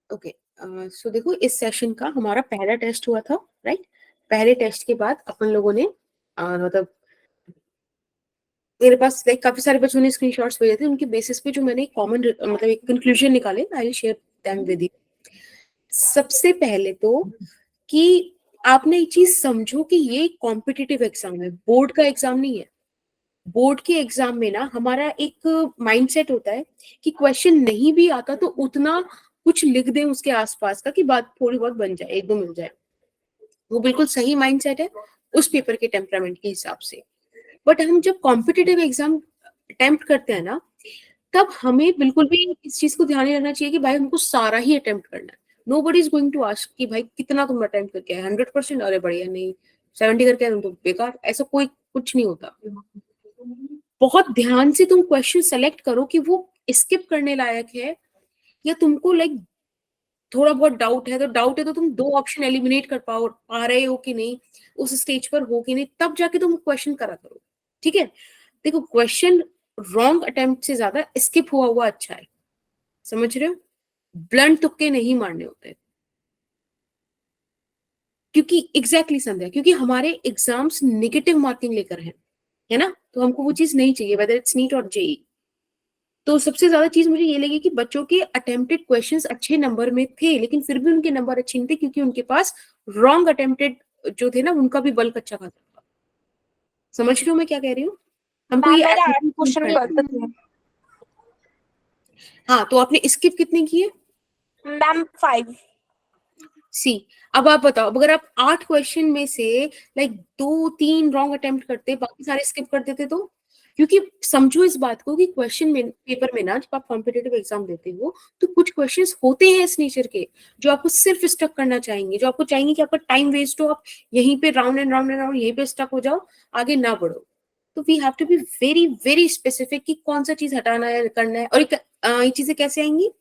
Okay, सो देखो इस session का हमारा पहला टेस्ट हुआ था, राइट? पहले टेस्ट के बाद अपन लोगों ने मतलब मेरे पास लाइक काफी सारे बच्चों ने स्क्रीनशॉट्स भेजे थे, उनके बेसिस पे जो मैंने कॉमन मतलब एक कंक्लूजन निकाले, I will share them with you. सबसे पहले तो कि आपने एक चीज समझो कि ये कॉम्पिटिटिव एग्जाम है, बोर्ड का एग्जाम नहीं है। बोर्ड के एग्जाम में ना हमारा एक माइंडसेट होता है कि क्वेश्चन नहीं भी आता तो उतना कुछ लिख दें उसके आसपास का कि बात थोड़ी बहुत बन जाए, एक दो मिल जाए। वो बिल्कुल सही माइंडसेट है उस पेपर के टेम्परामेंट के हिसाब से। बट हम जब कॉम्पिटिटिव एग्जाम अटेम्प्ट करते हैं ना, तब हमें बिल्कुल भी इस चीज को ध्यान नहीं रखना चाहिए कि भाई हमको सारा ही अटेम्प्ट करना है। Nobody is going to ask कि भाई कितना तुम अटेम्प्ट करके आए, 100%? अरे बढ़िया, नहीं 70 करके आए तुम तो बेकार, ऐसा कोई कुछ नहीं होता। बहुत ध्यान से तुम क्वेश्चन सेलेक्ट करो कि वो स्किप करने लायक है, या तुमको लाइक थोड़ा बहुत डाउट है, तो डाउट है तो तुम दो ऑप्शन एलिमिनेट कर पा रहे हो कि नहीं, उस स्टेज पर हो कि नहीं, तब जाके तुम क्वेश्चन करा करो। ठीक है? देखो, क्वेश्चन रॉन्ग अटेम्प्ट से ज्यादा स्किप हुआ अच्छा है, समझ रहे हो? ब्लंट तुक्के नहीं मारने होते, क्योंकि एग्जैक्टली संध्या, क्योंकि हमारे एग्जाम्स नेगेटिव मार्किंग लेकर हैं, है ना? तो हमको वो चीज नहीं चाहिए, वेदर इट्स नीट और जेई। तो सबसे ज्यादा चीज मुझे ये लगी कि बच्चों के अटेम्प्टेड क्वेश्चंस अच्छे नंबर में थे, लेकिन फिर भी उनके नंबर अच्छे नहीं थे क्योंकि उनके पास रॉन्ग अटेम्प्टेड जो थे ना, उनका भी बल्क अच्छा खासा था। समझ रहे हो मैं क्या कह रही हूँ? हमको मैम ये मेरे 8 attitude change क्वेश्चन करना गलत है। थे। हाँ, तो आपने स्किप कितने किए? मैम 5। सी, अब आप बताओ, अगर आप 8 क्वेश्चन में से लाइक 2-3 रॉन्ग अटेम्प्ट करते, बाकी सारे स्किप कर देते तो? क्योंकि समझो इस बात को कि क्वेश्चन में पेपर में ना, जब आप कॉम्पिटेटिव एग्जाम देते हो तो कुछ क्वेश्चंस होते हैं इस नेचर के जो आपको सिर्फ स्टक करना चाहेंगे, जो आपको चाहेंगे कि आपका टाइम वेस्ट हो, आप यहीं पे round and round and round यहीं पे स्टक हो जाओ, आगे ना बढ़ो। तो we have to be very very specific कि कौन सा चीज हटाना है, करना है। और ये चीजें कैसे आएंगी?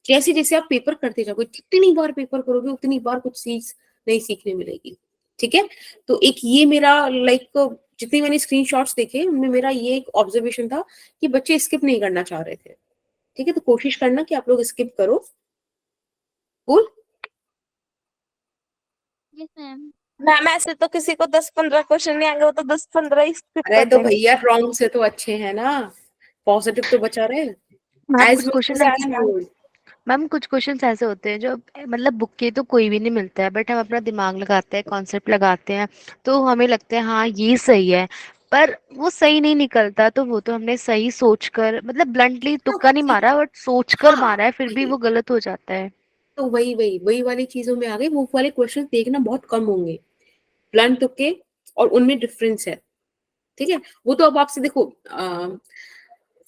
जैसे जैसे आप पेपर करते जाओगे, जितनी बार पेपर करोगे उतनी बार कुछ चीज नई सीखने मिलेगी। ठीक है? तो एक ये मेरा लाइक जितने मैंने स्क्रीनशॉट्स देखे उनमें मेरा ये एक ऑब्जर्वेशन था कि बच्चे स्किप नहीं करना चाह रहे थे। ठीक है? तो कोशिश करना कि आप लोग स्किप करो। कूल? Yes ma'am. मैम ऐसे तो किसी को 10-15 क्वेश्चन नहीं आएंगे, वो तो 10-15 ही स्किप अरे कर तो देंगे। भैया रॉन्ग से तो अच्छे हैं ना, पॉजिटिव तो बचा रहे। मैम एज कुछ मच क्वेश्चन एज ऐसे पॉसिबल। मैम कुछ क्वेश्चंस ऐसे होते हैं जो मतलब बुक के तो कोई भी नहीं मिलता है, बट हम अपना दिमाग लगाते हैं, कॉन्सेप्ट लगाते हैं, तो हमें लगता है हाँ ये सही है, पर वो सही नहीं निकलता। तो वो तो हमने सही सोचकर, मतलब ब्लंटली तुक्का नहीं मारा, बट सोचकर हाँ, मारा है, फिर भी वही वो गलत हो जाता है। तो वही वही वही वाली चीजों में आ गए, वो वाले क्वेश्चन देखना बहुत कम होंगे, ब्लंट तुक्के, और उनमें डिफरेंस है। ठीक है? वो तो अब आपसे देखो,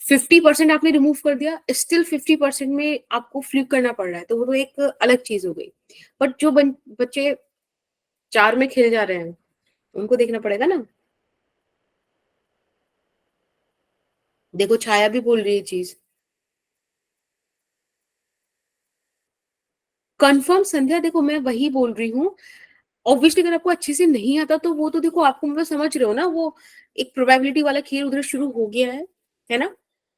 50% आपने रिमूव कर दिया, स्टिल 50% में आपको फ्लिप करना पड़ रहा है, तो वो तो एक अलग चीज हो गई। बट जो बच्चे 4 में खेल जा रहे हैं उनको देखना पड़ेगा ना। देखो, छाया भी बोल रही है चीज। कंफर्म संध्या, देखो मैं वही बोल रही हूँ। ऑब्वियसली अगर आपको अच्छे से नहीं आता तो वो तो देखो, आपको मतलब समझ रहे हो ना, वो एक प्रोबेबिलिटी वाला खेल उधर शुरू हो गया है ना?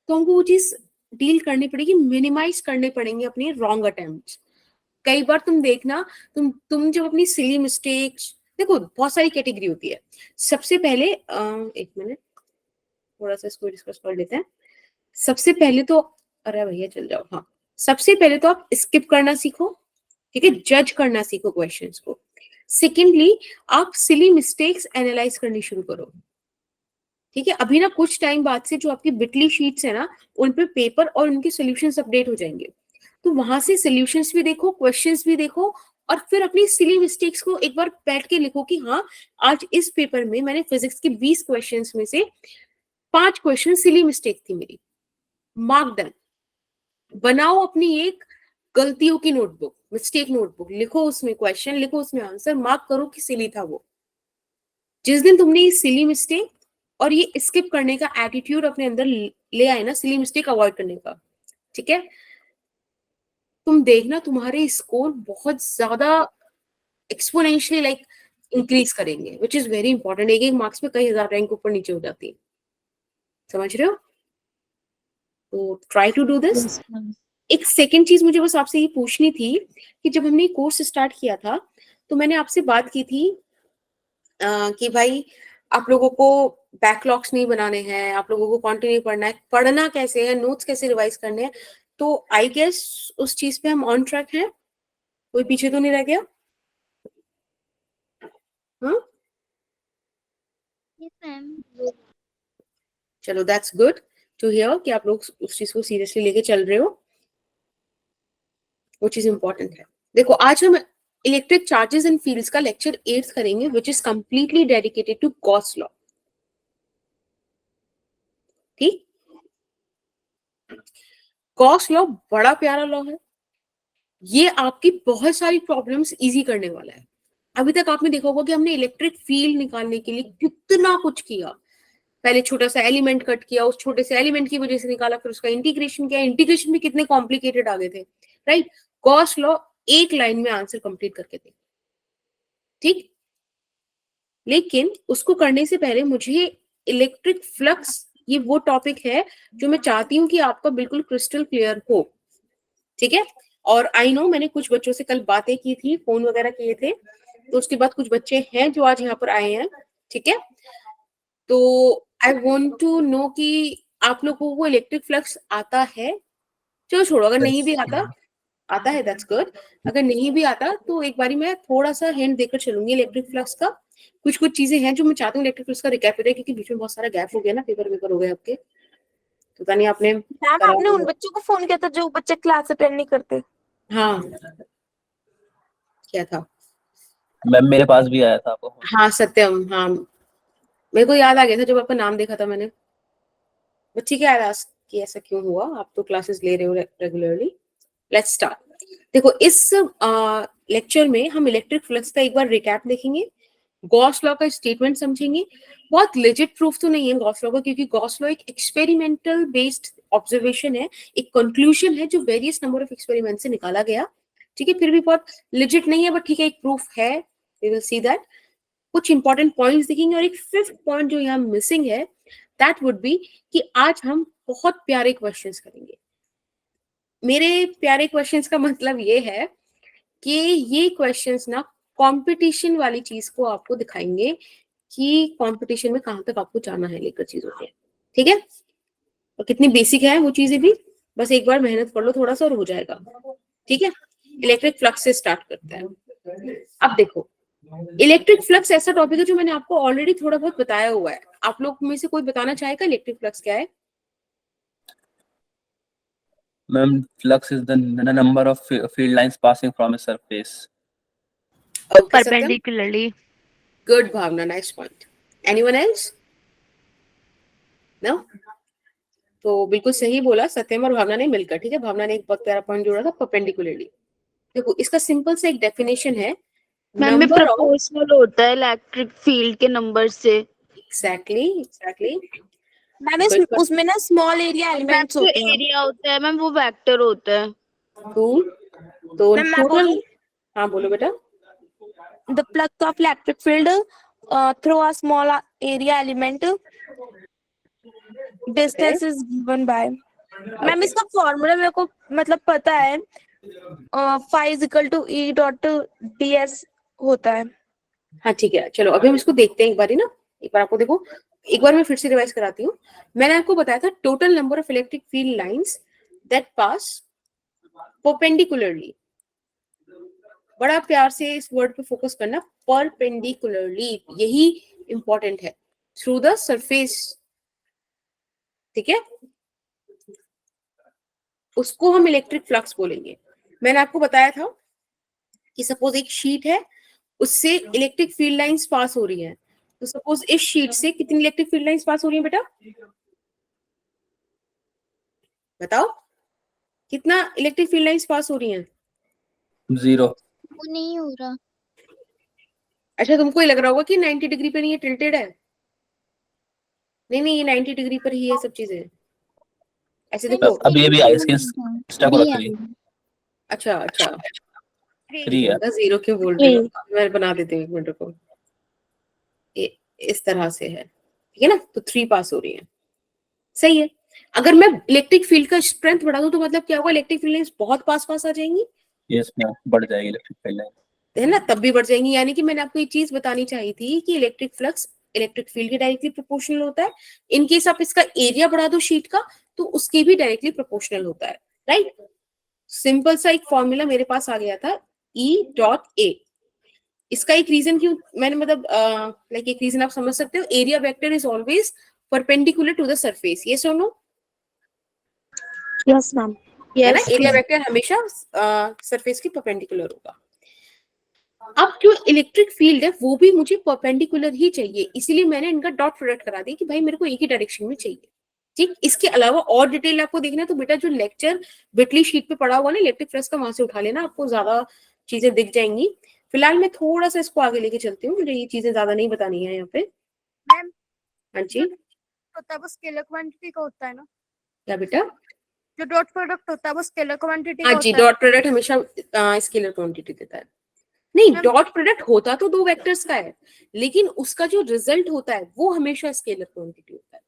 तो हमको वो चीज डील करनी पड़ेगी, मिनिमाइज करने पड़ेंगे अपने रॉन्ग अटेम्प्ट। कई बार तुम देखना, तुम जब अपनी सिली मिस्टेक्स, देखो बहुत सारी कैटेगरी होती है। सबसे पहले एक मिनट, थोड़ा सा इसको डिस्कस कर लेते हैं। सबसे पहले तो, अरे भैया चल जाओ, हाँ। सबसे पहले तो आप स्किप करना सीखो। ठीक है? जज करना सीखो क्वेश्चंस को। सेकेंडली, आप सिली मिस्टेक्स एनालाइज करनी शुरू करो। ठीक है? अभी ना कुछ टाइम बाद से जो आपकी बिटली शीट्स है ना, उन पे पेपर और उनके सॉल्यूशंस अपडेट हो जाएंगे। तो वहां से सॉल्यूशंस भी देखो, क्वेश्चंस भी देखो, और फिर अपनी सिली मिस्टेक्स को एक बार बैठ के लिखो कि हाँ, आज इस पेपर में मैंने फिजिक्स के 20 क्वेश्चंस में से 5 क्वेश्चन सिली मिस्टेक थी मेरी। Mark done. बनाओ अपनी एक गलतियों की नोटबुक, मिस्टेक नोटबुक, लिखो उसमें क्वेश्चन, लिखो उसमें आंसर, मार्क करो कि सिली था वो। जिस दिन तुमने ये सिली मिस्टेक और ये स्किप करने का एटीट्यूड अपने अंदर ले आए ना, सिली मिस्टेक अवॉइड करने का, ठीक है, तुम देखना तुम्हारे स्कोर बहुत ज्यादा एक्सपोनेंशियली लाइक इंक्रीज करेंगे, विच इज वेरी इंपॉर्टेंट। एक एक मार्क्स में कई हजार रैंक ऊपर नीचे हो जाती है। समझ रहे हो? तो try to do this. Yes ma'am. एक सेकंड चीज मुझे बस आपसे ये पूछनी थी कि जब हमने कोर्स स्टार्ट किया था तो मैंने आपसे बात की थी कि भाई आप लोगों को बैकलॉग्स नहीं बनाने हैं, आप लोगों को कंटिन्यू पढ़ना है, पढ़ना कैसे है, नोट्स कैसे रिवाइज करने हैं। तो आई गेस उस चीज पे हम ऑन ट्रैक हैं, कोई पीछे तो नहीं रह गया? हाँ, चलो दैट्स गुड टू हियर कि आप लोग उस चीज को सीरियसली लेके चल रहे हो, वो चीज इंपॉर्टेंट है। देखो आज हम इलेक्ट्रिक चार्जेस एंड फील्ड्स का लेक्चर 8 करेंगे which is completely dedicated to Gauss law. ठीक, गॉस लॉ बड़ा प्यारा लॉ है, ये आपकी बहुत सारी प्रॉब्लम्स इजी करने वाला है। अभी तक आपने देखा होगा कि हमने इलेक्ट्रिक फील्ड निकालने के लिए कितना कुछ किया। पहले छोटा सा एलिमेंट कट किया, उस छोटे से एलिमेंट की वजह से निकाला, फिर उसका इंटीग्रेशन किया, इंटीग्रेशन भी कितने कॉम्प्लिकेटेड आ गए थे, राइट? गॉस लॉ एक लाइन में आंसर कंप्लीट करके दे, ठीक। लेकिन उसको करने से पहले मुझे इलेक्ट्रिक फ्लक्स, ये वो टॉपिक है जो मैं चाहती हूँ कि आपका बिल्कुल क्रिस्टल क्लियर हो, ठीक है। और आई नो मैंने कुछ बच्चों से कल बातें की थी, फोन वगैरह किए थे, तो उसके बाद कुछ बच्चे हैं जो आज यहाँ पर आए हैं, ठीक है। तो आई वांट टू नो कि आप लोगों को इलेक्ट्रिक फ्लक्स आता है? चलो छोड़ो, अगर नहीं भी आता है दैट्स गुड। अगर नहीं भी आता तो एक बारी मैं थोड़ा सा हिंट देकर चलूंगी इलेक्ट्रिक फ्लक्स का। कुछ चीजें हैं जो मैं चाहती हूँ इलेक्ट्रिक फ्लक्स का रिकैप करें, क्योंकि बीच में बहुत सारा गैप हो गया ना, पेपर हो गए आपके, तो पता नहीं आपने मैम करा आपने उन होगा। बच्चों को फोन किया था जो बच्चे क्लास अटेंड नहीं करते? हाँ, क्या था? मैम मेरे पास भी आया था आपको। हाँ सत्यम, हाँ मेरे को याद आ गया था जब आपका नाम देखा था मैंने। बच्ची क्या याद कि ऐसा क्यों हुआ, आप तो क्लासेस ले रहे हो रेगुलरली। Let's start. देखो इस लेक्चर में हम इलेक्ट्रिक फ्लक्स का एक बार रिकैप देखेंगे, गॉस लॉ का स्टेटमेंट समझेंगे। बहुत लेजिट प्रूफ तो नहीं है गॉस लॉ का, क्योंकि गॉस लॉ एक एक्सपेरिमेंटल बेस्ड ऑब्जर्वेशन है, एक कंक्लूजन है जो वेरियस नंबर ऑफ एक्सपेरिमेंट से निकाला गया, ठीक है। फिर भी बहुत लेजिट नहीं है, बट ठीक है, एक प्रूफ है, वी विल सी दैट। कुछ इंपॉर्टेंट पॉइंट्स देखेंगे, और एक फिफ्थ पॉइंट जो यहाँ मिसिंग है दैट वुड बी कि आज हम बहुत प्यारे क्वेश्चंस करेंगे। मेरे प्यारे क्वेश्चंस का मतलब ये है कि ये क्वेश्चंस ना कंपटीशन वाली चीज को आपको दिखाएंगे कि कंपटीशन में कहां तक आपको जाना है लेकर चीजों के, ठीक है। और कितनी बेसिक है वो चीजें भी, बस एक बार मेहनत कर लो थोड़ा सा और हो जाएगा, ठीक है। इलेक्ट्रिक फ्लक्स से स्टार्ट करते हैं। अब देखो, इलेक्ट्रिक फ्लक्स ऐसा टॉपिक है जो मैंने आपको ऑलरेडी थोड़ा बहुत बताया हुआ है। आप लोग में से कोई बताना चाहेगा इलेक्ट्रिक फ्लक्स क्या है? Ma'am, flux is the number of field lines passing from a surface. Okay, Satyam? Perpendicularly. Good, Bhavna, nice point. Anyone else? No? तो बिल्कुल सही बोला सत्यम और भावना ने मिलकर, ठीक है। भावना ने एक बहुत प्यारा पॉइंट जोड़ा था, परपेंडिकुलरली। देखो इसका सिंपल से एक डेफिनेशन है, मैम में नंबर ऑफ, प्रोपोर्शनल होता है इलेक्ट्रिक फील्ड के नंबर से। एग्जैक्टली मैम उसमें ना स्मॉल एरिया एलिमेंट्स जो होते हैं। एरिया होता है मैम वो वेक्टर होता है। तो मैम मैं टोटल, बोलूं, हाँ बोलो बेटा। the flux of electric field through a small area element distance is given by। Ma'am इसका फॉर्मूला मेरे को मतलब पता है, phi is equal to E dot ds होता है। हाँ ठीक है, चलो अभी हम इसको देखते हैं एक बार ना। एक बार आपको देखो, एक बार मैं फिर से रिवाइज कराती हूँ। मैंने आपको बताया था total number of electric field lines that pass perpendicularly. बड़ा प्यार से इस वर्ड पे फोकस करना, परपेंडिकुलरली, यही इंपॉर्टेंट है, थ्रू द सरफेस, ठीक है। उसको हम इलेक्ट्रिक फ्लक्स बोलेंगे। मैंने आपको बताया था कि सपोज एक शीट है, उससे इलेक्ट्रिक फील्ड लाइंस पास हो रही हैं, तो सपोज इस शीट से कितनी इलेक्ट्रिक फील्ड लाइंस पास हो रही हैं बेटा, बताओ कितना इलेक्ट्रिक फील्ड लाइंस पास हो रही हैं? 0. वो नहीं हो रहा। अच्छा, तुमको ये लग रहा होगा कि 90 डिग्री पे नहीं, ये टिल्टेड है। नहीं, ये 90 डिग्री पर ही है सब चीजें। ऐसे देखो, अब ये भी आई स्किन स्टक हो रखी है। अच्छा 3 है। 0 क्यों बोल रही हूँ, मैं बना देती हूँ एक मिनट को। इस तरह से है, ठीक है ना, तो 3 पास हो रही है, सही है। अगर मैं इलेक्ट्रिक फील्ड का स्ट्रेंथ बढ़ा दूं तो मतलब क्या होगा, इलेक्ट्रिक फील्ड लाइंस बहुत पास पास आ जाएंगी, Yes, ma'am. बढ़ जाएगी इलेक्ट्रिक फील्ड लाइन. है ना, तब भी बढ़ जाएंगी। यानी कि मैंने आपको ये चीज बतानी चाहिए थी कि इलेक्ट्रिक फ्लक्स इलेक्ट्रिक फील्ड के डायरेक्टली प्रोपोर्शनल होता है। इन केस आप इसका एरिया बढ़ा दो शीट का तो उसके भी डायरेक्टली प्रोपोर्शनल होता है, राइट। सिंपल सा एक फॉर्मूला मेरे पास आ गया था, E डॉट ए। इसका एक रीजन क्यों मैंने मतलब लाइक एक रीजन आप समझ सकते हो, area vector is always perpendicular to the surface, ये सुनो, यस मैम। है ना, यस एरिया वेक्टर हमेशा सरफेस के परपेंडिकुलर होगा। अब जो इलेक्ट्रिक फील्ड है वो भी मुझे परपेंडिकुलर ही चाहिए, इसीलिए मैंने इनका डॉट प्रोडक्ट करा दिया कि भाई मेरे को एक ही डायरेक्शन में चाहिए, ठीक। इसके अलावा और डिटेल आपको देखना है तो बेटा जो लेक्चर बिटली शीट पे पड़ा हुआ ना इलेक्ट्रिक फ्लक्स का, वहां से उठा लेना, आपको ज्यादा चीजें दिख जाएंगी। फिलहाल मैं थोड़ा सा इसको आगे लेके चलती हूँ, मुझे ये चीजें ज्यादा नहीं बतानी है यहाँ पे। मैम हाँ जी, होता है वो स्केलर क्वांटिटी का होता है ना, क्या बेटा? जो डॉट प्रोडक्ट होता है वो स्केलर क्वांटिटी का हाँ जी, होता है। डॉट प्रोडक्ट हमेशा स्केलर क्वांटिटी देता है। नहीं, मैम- डॉट प्रोडक्ट होता तो दो वेक्टर्स का है, लेकिन उसका जो रिजल्ट होता है वो हमेशा स्केलर क्वांटिटी होता है,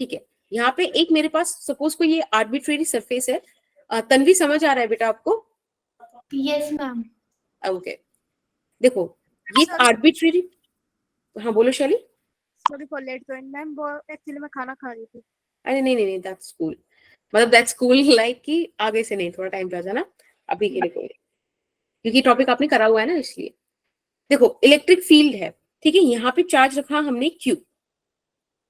ठीक है। यहाँ पे एक मेरे पास सपोज कोई ये आर्बिट्रेरी सरफेस है, तन्वी समझ आ रहा है बेटा आपको? Yes ma'am. ओके, देखो ये Sorry. आर्बिट्रेरी, हाँ बोलो Shaily. Sorry for late join ma'am, वो एक्चुअली मैं खाना खा रही थी। अरे नहीं नहीं नहीं, दैट्स कूल, मतलब दैट्स कूल लाइक कि आगे से नहीं, थोड़ा टाइम पे आ जाना, अभी के लिए कोई, क्योंकि टॉपिक आपने करा हुआ है ना इसलिए। देखो इलेक्ट्रिक फील्ड है, ठीक है, यहाँ पे चार्ज रखा हमने Q।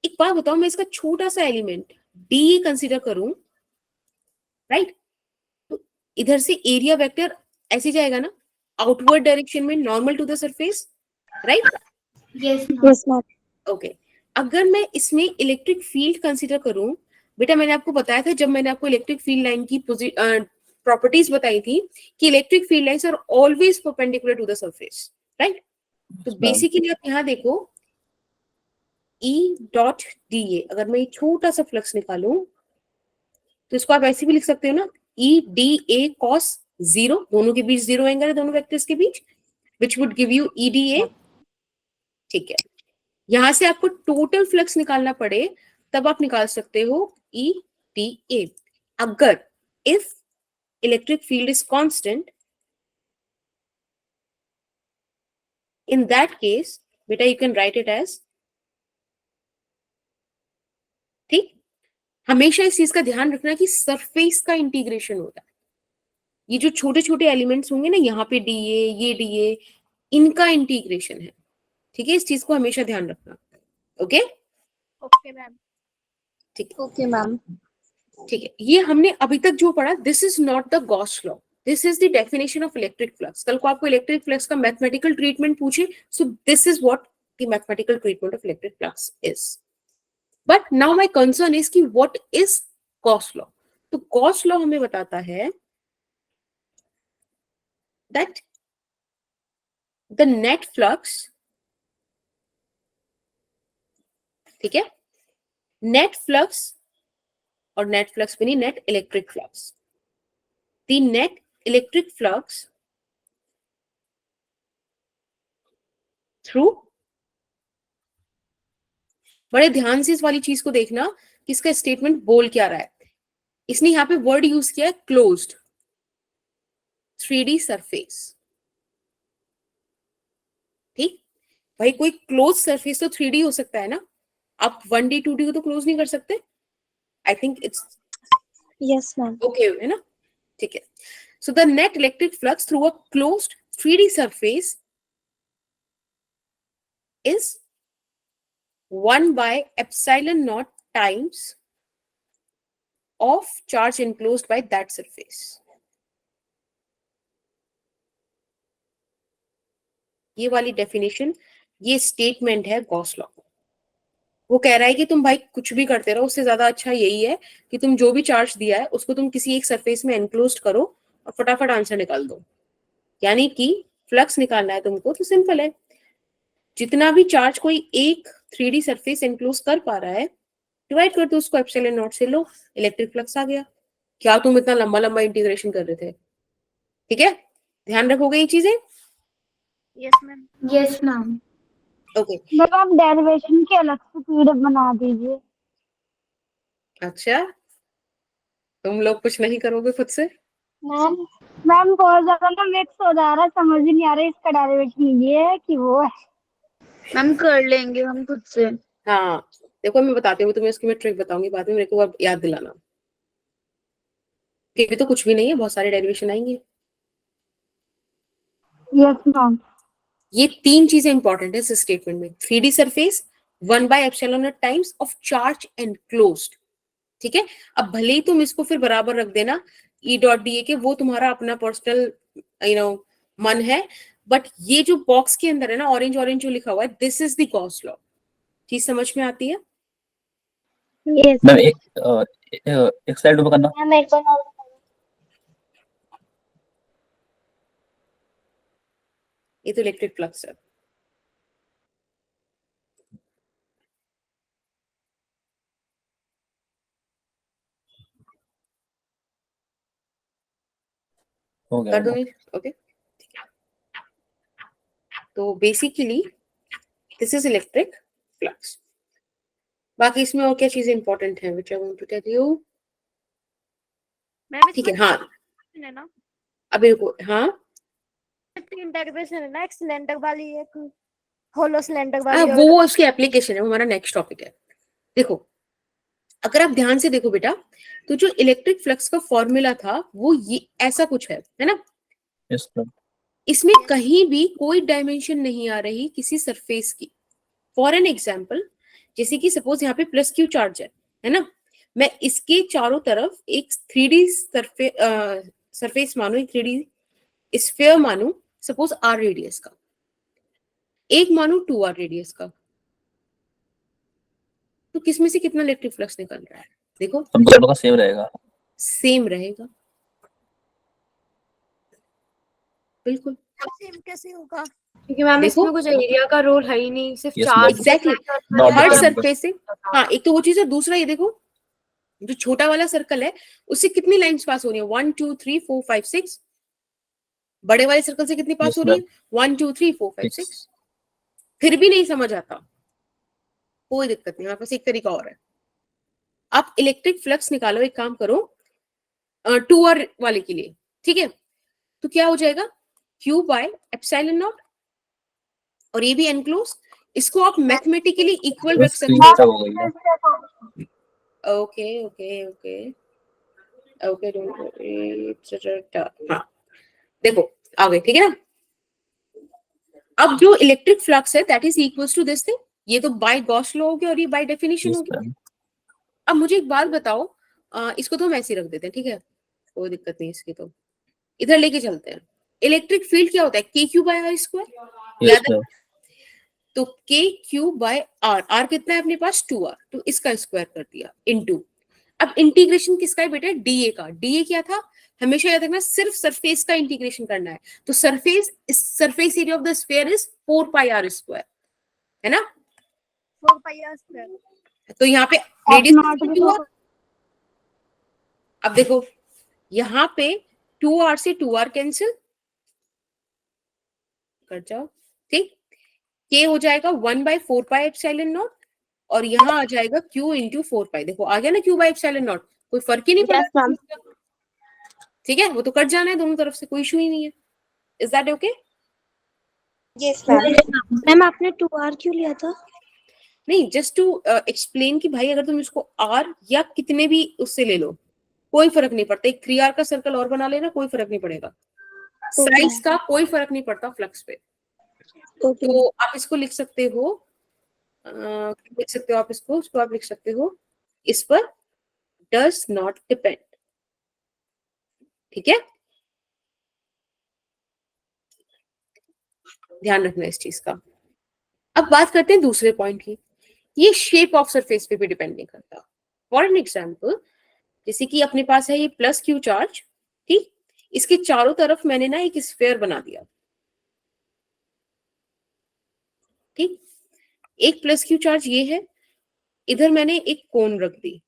एक बात बताओ, मैं इसका छोटा सा एलिमेंट D कंसीडर करूं, राइट, तो इधर से एरिया वेक्टर ऐसे जाएगा ना, आउटवर्ड डायरेक्शन में, normal to the surface, right. Yes yes ma'am. Okay, अगर मैं इसमें इलेक्ट्रिक फील्ड कंसीडर करूं, बेटा मैंने आपको बताया था जब मैंने आपको इलेक्ट्रिक फील्ड लाइन की प्रॉपर्टीज बताई थी कि electric field lines are always perpendicular to the surface, right. तो बेसिकली आप यहाँ देखो E डॉट डी ए, अगर मैं ये छोटा सा फ्लक्स निकालूं तो इसको आप ऐसे भी लिख सकते हो ना, E d a cos zero, दोनों के बीच जीरो एंगल है, दोनों वेक्टर्स के बीच, which would give you E d a, ठीक है। यहां से आपको टोटल फ्लक्स निकालना पड़े तब आप निकाल सकते हो E डी ए। अगर if electric field is constant, in that case beta you can write it as, ठीक। हमेशा इस चीज का ध्यान रखना कि सरफेस का इंटीग्रेशन होता है, ये जो छोटे छोटे एलिमेंट्स होंगे ना यहाँ पे डीए, ये डीए, इनका इंटीग्रेशन है, ठीक है, इस चीज को हमेशा ध्यान रखना, ओके। Okay ma'am. ठीक ओके मैम। ठीक है, ये हमने अभी तक जो पढ़ा, this is not the Gauss law, this is the definition of electric flux. कल को आपको इलेक्ट्रिक फ्लक्स का मैथमेटिकल ट्रीटमेंट पूछे, so this is what the mathematical treatment of electric flux is. But now my concern is कि what is Gauss law. तो Gauss law हमें बताता है दैट द नेट फ्लक्स, ठीक है, नेट फ्लक्स, और नेट फ्लक्स भी नहीं, net electric flux, the net electric flux through, बड़े ध्यान से इस वाली चीज को देखना कि इसका स्टेटमेंट बोल क्या रहा है। इसने यहां पे वर्ड यूज किया है क्लोज्ड 3D सरफेस, ठीक। भाई कोई क्लोज सरफेस तो 3D हो सकता है ना, आप 1D 2D को तो क्लोज नहीं कर सकते। I think it's yes ma'am. Okay, है ना, ठीक है। So the net electric flux through a closed 3D surface is 1 by epsilon naught times of charge enclosed by that surface. ये वाली डेफिनेशन, ये स्टेटमेंट है गॉस लॉ। वो कह रहा है कि तुम भाई कुछ भी करते रहो, उससे ज्यादा अच्छा यही है कि तुम जो भी चार्ज दिया है उसको तुम किसी एक सरफेस में एनक्लोज करो और फटाफट आंसर निकाल दो। यानी कि फ्लक्स निकालना है तुमको तो सिंपल है, जितना भी चार्ज कोई एक 3D सरफेस एनक्लोज कर पा रहा है डिवाइड कर दो उसको एप्सिलॉन नॉट से, लो इलेक्ट्रिक फ्लक्स आ गया। क्या तुम इतना लंबा लंबा इंटीग्रेशन कर रहे थे? ठीक है, ध्यान रखोगे ये चीजें? Yes ma'am. Yes ma'am. Okay, ma'am आप डेरिवेशन की अलग से पीडीएफ बना दीजिए। अच्छा, तुम लोग कुछ नहीं करोगे खुद से? मैम मैम बहुत ज्यादा ना मिक्स हो जा रहा है, समझ ही नहीं आ रहा है इसका डेरिवेशन ये है कि वो है। मैम कर लेंगे हम खुद से। हाँ, देखो मैं बताती हूँ तुम्हें, इसकी मैं ट्रिक बताऊंगी बाद में, मेरे को अब याद दिलाना। ये भी तो कुछ भी नहीं है, बहुत सारे डेरिवेशन आएंगे। Yes ma'am. ये 3 चीजें इंपॉर्टेंट है इस स्टेटमेंट में। 3D surface 1/ε times of charge enclosed, ठीक है। अब भले ही तुम इसको फिर बराबर रख देना E.dA के, वो तुम्हारा अपना पर्सनल मन है, बट ये जो बॉक्स के अंदर है ना, ऑरेंज ऑरेंज जो लिखा हुआ है, this is the Gauss law. चीज समझ में आती है? यस मैम एक स्लाइड ऊपर करना। मैम। एक बार और ये तो इलेक्ट्रिक फ्लक्स है। हो गया कर होगा। दूंगी, ओके। तो basically this is electric flux. बाकी इसमें और क्या चीजें इंपॉर्टेंट है which I want to tell you? Ma'am ठीक है, इसमें हाँ, है ना, अभी रुको, हाँ, इंटीग्रेशन है ना, एक सिलेंडर वाली, एक होलो सिलेंडर वाली, और वो उसकी एप्लीकेशन है, वो हमारा नेक्स्ट टॉपिक है। देखो, अगर आप ध्यान से देखो बेटा, तो जो इलेक्ट्रिक फ्लक्स का फॉर्मूला था वो ये ऐसा कुछ है ना। Yes ma'am. इसमें कहीं भी कोई डायमेंशन नहीं आ रही किसी सरफेस की। फॉर एन एग्जाम्पल, जैसे कि सपोज यहाँ पे प्लस क्यू चार्ज है ना, मैं इसके चारों तरफ एक 3D सरफेस मानू, एक 3D स्फीयर मानू, सपोज R रेडियस का, एक मानू 2R रेडियस का, तो किसमें से कितना इलेक्ट्रिक फ्लक्स निकल रहा है? देखो, सब दोनों का सेम रहेगा। सेम रहेगा, बिल्कुल। सेम कैसे होगा? क्योंकि मैम देखो, इसमें कुछ एरिया का रोल है ही नहीं, सिर्फ Yes, charge ma'am. Exactly, Not her dependent. Surface से। हाँ, एक तो वो चीज है, दूसरा ये देखो, जो छोटा वाला सर्कल है उससे कितनी लाइंस पास हो रही है? 1 2 3 4 5 6। बड़े वाले सर्कल से कितनी पास Yes, हो रही है? ma'am. 1 2 3 4 5 Six. 6। फिर भी नहीं समझ आता, कोई दिक्कत नहीं, हमारे पास एक तरीका और है। आप इलेक्ट्रिक फ्लक्स निकालो, एक काम करो, 2R वाले के लिए, ठीक है, तो क्या हो जाएगा? Q बाय एप्सिलॉन नॉट, और ये भी एनक्लोज, इसको आप मैथमेटिकली इक्वल रख बस सकते स्क्रीन हो। तक हो गई है। Okay okay okay okay, don't worry. हाँ, देखो आ गए, ठीक है ना। अब जो इलेक्ट्रिक फ्लक्स है that is equals to this thing, ये तो बाय गॉस लॉ हो गया और ये बाय डेफिनेशन हो Yes, गया। ma'am. अब मुझे एक बात बताओ, इसको तो हम ऐसे ही रख देते हैं, ठीक है, कोई दिक्कत नहीं इसकी, तो इधर लेके चलते हैं। इलेक्ट्रिक फील्ड क्या होता है? K q by r square, Yes, याद है? ma'am. तो के क्यू बाय आर, आर कितना है अपने पास? 2R, तो इसका स्क्वायर कर दिया इनटू। अब इंटीग्रेशन किसका है बेटा? डीए का। डीए क्या था? हमेशा याद रखना, सिर्फ सरफेस का इंटीग्रेशन करना है। तो surface area of the sphere is 4 pi r square, है ना। 4 पाई आर स्क्वायर। तो यहाँ पे रेडियस, अब देखो यहाँ पे 2R से 2R कैंसिल कर जाओ, ठीक। के हो जाएगा 1/4 पाई एप्सिलॉन नॉट, और यहाँ आ जाएगा Q इंटू 4 पाई। देखो आ गया ना Q बाय एप्सिलॉन नॉट, कोई फर्क ही नहीं Yes, पड़ा, ma'am. ठीक है, वो तो कट जाना है दोनों तरफ से, कोई इशू ही नहीं है। Is that okay? Yes ma'am. Ma'am आपने 2R क्यों लिया था? नहीं, जस्ट टू एक्सप्लेन कि भाई अगर तुम इसको आर या कितने भी उससे ले लो, कोई फर्क नहीं पड़ता। एक 3R का सर्कल और बना लेना, कोई फर्क नहीं पड़ेगा, साइज का कोई फर्क नहीं पड़ता फ्लक्स पे। तो आप इसको लिख सकते हो, लिख सकते हो आप इसको आप लिख सकते हो, इस पर डज नॉट डिपेंड, ठीक है, ध्यान रखना इस चीज का। अब बात करते हैं दूसरे पॉइंट की। ये शेप ऑफ सरफेस पे भी डिपेंड नहीं करता। फॉर एन एग्जाम्पल, जैसे कि अपने पास है ये प्लस क्यू चार्ज, ठीक, इसके चारों तरफ मैंने ना एक स्फीयर बना दिया, ठीक, एक प्लस क्यू चार्ज ये है, इधर मैंने एक कोन रख दी,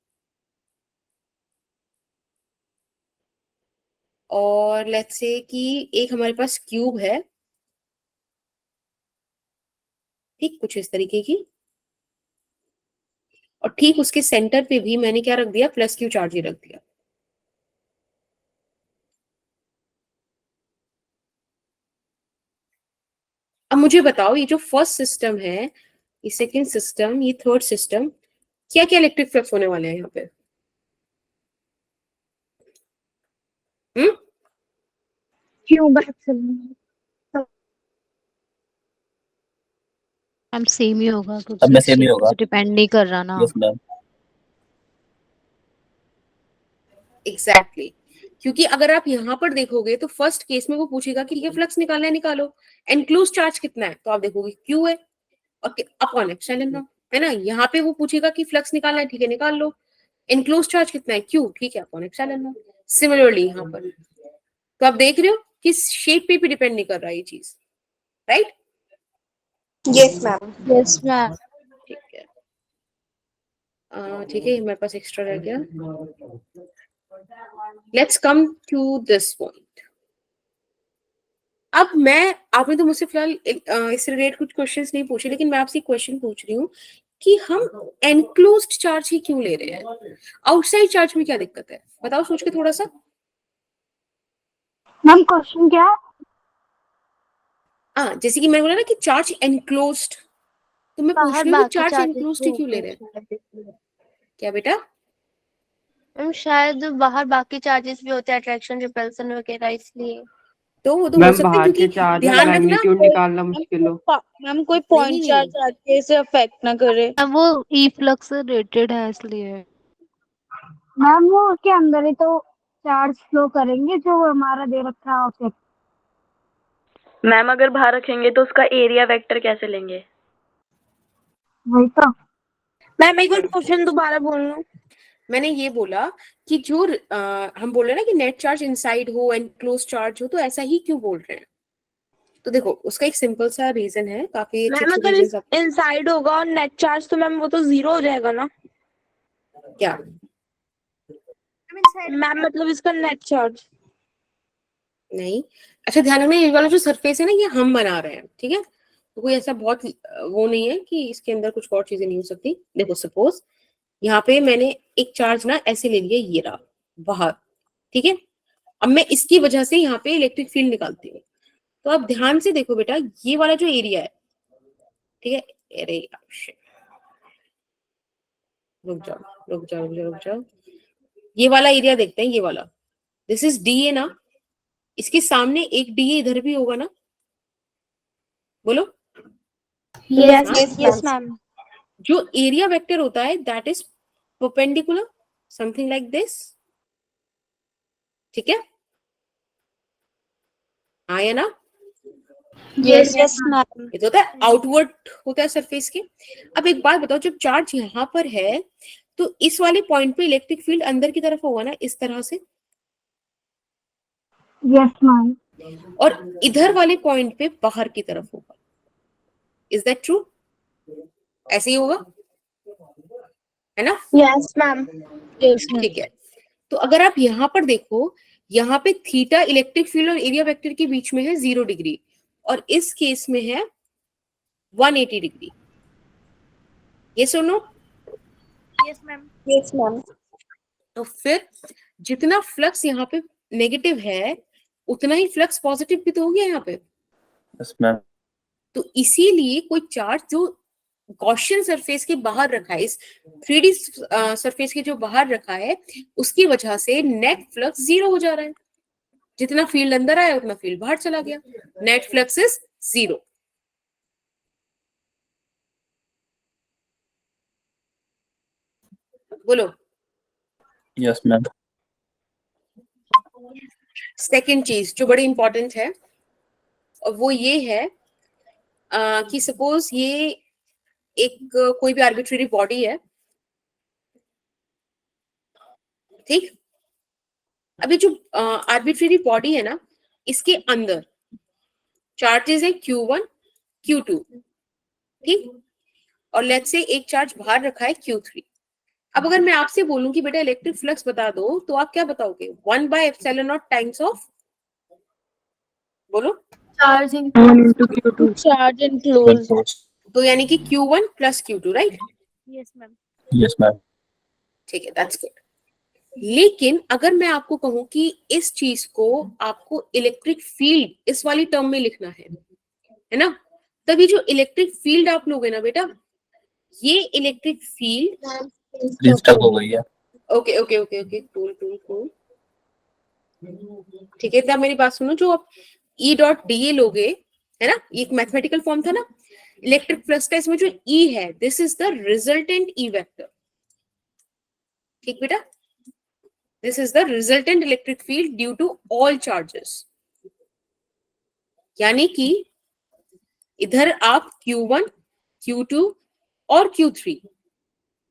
और लेट्स से कि एक हमारे पास क्यूब है, ठीक, कुछ इस तरीके की, और ठीक उसके सेंटर पे भी मैंने क्या रख दिया, प्लस क्यू चार्ज ही रख दिया। अब मुझे बताओ, ये जो फर्स्ट सिस्टम है, ये सेकेंड सिस्टम, ये थर्ड सिस्टम, क्या क्या इलेक्ट्रिक फ्लक्स होने वाले हैं यहाँ पे? क्यों बात चल हम सेम ही होगा, सब में सेम ही होगा। डिपेंड नहीं कर रहा ना। Yes ma'am. एग्जैक्टली क्योंकि अगर आप यहाँ पर देखोगे तो फर्स्ट केस में वो पूछेगा कि ये फ्लक्स निकालना है, निकालो। एनक्लोज चार्ज कितना है, तो आप देखोगे क्यू है और अपॉन एप्सिलॉन नॉट, है ना। यहाँ पे वो पूछेगा कि फ्लक्स निकालना है, ठीक है निकाल लो। एनक्लोज चार्ज कितना है, क्यू, ठीक है अपॉन एप्सिलॉन नॉट। सिमिलरली यहाँ पर तो आप देख रहे हो कि शेप पे भी डिपेंड नहीं कर रहा ये चीज, right? Yes ma'am. Yes ma'am. ठीक है, ठीक है, मेरे पास एक्स्ट्रा रह गया। Let's come to this point. अब आपने तो मुझसे फिलहाल इससे रिलेटेड कुछ क्वेश्चंस नहीं पूछे, लेकिन मैं आपसे क्वेश्चन पूछ रही हूँ कि हम एनक्लोज्ड चार्ज ही क्यों ले रहे हैं? आउटसाइड चार्ज में क्या दिक्कत है, बताओ सोच के थोड़ा सा। मैम क्वेश्चन क्या है? जैसे कि मैंने बोला ना कि चार्ज एनक्लोज्ड, तो मैं पूछ बाहर रही हूँ बाकी चार्ज चार्जेस एनक्लोज्ड भी ही क्यों ले होते रहे हैं? हैं। क्या बेटा? मैम शायद बाहर बाकी चार्जेस भी होते हैं, अट्रैक्शन रिपल्सन वगैरह, इसलिए। तो वो तो हो मैम सकता है, बाहर के क्योंकि चार्ज का ध्यान रखना मैग्नीट्यूड निकालना मुश्किल हो। मैम कोई नहीं पॉइंट नहीं चार्ज आके से अफेक्ट ना करे। अब वो ई फ्लक्स रेटेड है इसलिए। मैम वो उसके अंदर ही तो चार्ज फ्लो करेंगे जो हमारा दे रखा है ऑब्जेक्ट। मैम अगर बाहर रखेंगे तो उसका एरिया वेक्टर कैसे लेंगे? वही तो। मैम एक बार क्वेश्चन दोबारा बोलना। मैंने ये बोला कि जो हम बोल रहे हैं ना कि नेट चार्ज इनसाइड हो एंड क्लोज चार्ज हो, तो ऐसा ही क्यों बोल रहे हैं? तो देखो उसका एक सिंपल सा रीजन है, काफी अच्छे मैम अच्छे अगर रीजन। इनसाइड होगा और नेट चार्ज तो मैम वो तो जीरो हो जाएगा ना। क्या मैम मतलब इसका नेट चार्ज। नहीं, अच्छा ध्यान रखना, ये वाला जो सरफेस है ना, ये हम बना रहे हैं, ठीक है। तो कोई ऐसा बहुत वो नहीं है कि इसके अंदर कुछ और चीजें नहीं हो सकती। देखो सपोज यहाँ पे मैंने एक चार्ज ना ऐसे ले लिया, ये रहा बाहर, ठीक है। अब मैं इसकी वजह से यहाँ पे इलेक्ट्रिक फील्ड निकालती हूँ। तो आप ध्यान से देखो बेटा, ये वाला जो एरिया है, ठीक है, अरे shit, रुक जाओ रुक जाओ रुक जाओ रुक जाओ, ये वाला एरिया देखते हैं, ये वाला, दिस इज डी है ना। इसके सामने एक डी इधर भी होगा ना, बोलो। Yes yes ma'am. जो एरिया वेक्टर होता है that is perpendicular, something like this, ठीक है, आया ना। Yes yes ma'am. ये तो होता है आउटवर्ड होता है सरफेस के। अब एक बात बताओ, जब चार्ज यहाँ पर है तो इस वाले पॉइंट पे इलेक्ट्रिक फील्ड अंदर की तरफ होगा ना, इस तरह से, यस मैम। और इधर वाले पॉइंट पे बाहर की तरफ होगा। Is that true? ऐसे ही होगा, है ना? Yes ma'am. Yes ma'am. ठीक है, तो अगर आप यहाँ पर देखो, यहाँ पे थीटा इलेक्ट्रिक फील्ड और एरिया वेक्टर के बीच में है 0 डिग्री, और इस केस में है 180 डिग्री। ये सुनो। Yes ma'am. Yes ma'am. तो फिर जितना फ्लक्स यहाँ पे नेगेटिव है, उतना ही फ्लक्स पॉजिटिव भी तो हो गया यहाँ पे। Yes ma'am. तो इसीलिए कोई चार्ज जो गॉसियन सरफेस के बाहर रखा है, इस 3D सरफेस के जो बाहर रखा है, उसकी वजह से नेट फ्लक्स 0 हो जा रहा है। जितना फील्ड अंदर आया उतना फील्ड बाहर चला गया, नेट फ्लक्स इज 0। बोलो। Yes ma'am. सेकेंड चीज जो बड़ी इंपॉर्टेंट है, और वो ये है कि सपोज ये एक कोई भी आर्बिट्रेरी बॉडी है, ठीक। अभी जो आर्बिट्रेरी बॉडी है ना, इसके अंदर चार्जेस है Q1 Q2, ठीक, और लेट्स से एक चार्ज बाहर रखा है Q3। अब अगर मैं आपसे बोलूं कि बेटा इलेक्ट्रिक फ्लक्स बता दो, तो आप क्या बताओगे? 1/ε0 टाइम्स ऑफ, बोलो। Charge charge and close. तो यानी कि Q1 plus Q2, right? Yes ma'am. Yes, ma'am. ठीक है, दैट्स गुड। लेकिन अगर मैं आपको कहूं कि इस चीज को आपको इलेक्ट्रिक फील्ड इस वाली टर्म में लिखना है ना, तभी जो इलेक्ट्रिक फील्ड आप लोगे ना बेटा, ये इलेक्ट्रिक फील्ड स्टक हो गई है। Okay okay okay okay, cool cool cool, ठीक है। तो आप मेरी बात सुनो, जो आप ई डॉट डी ए लोगे, है ना, ये एक मैथमेटिकल फॉर्म था ना, इलेक्ट्रिक फ्लक्स का इसमें जो ई है, this is the resultant E vector, ठीक बेटा, this is the resultant electric field due to all charges. यानी कि इधर आप Q1, Q2 और Q3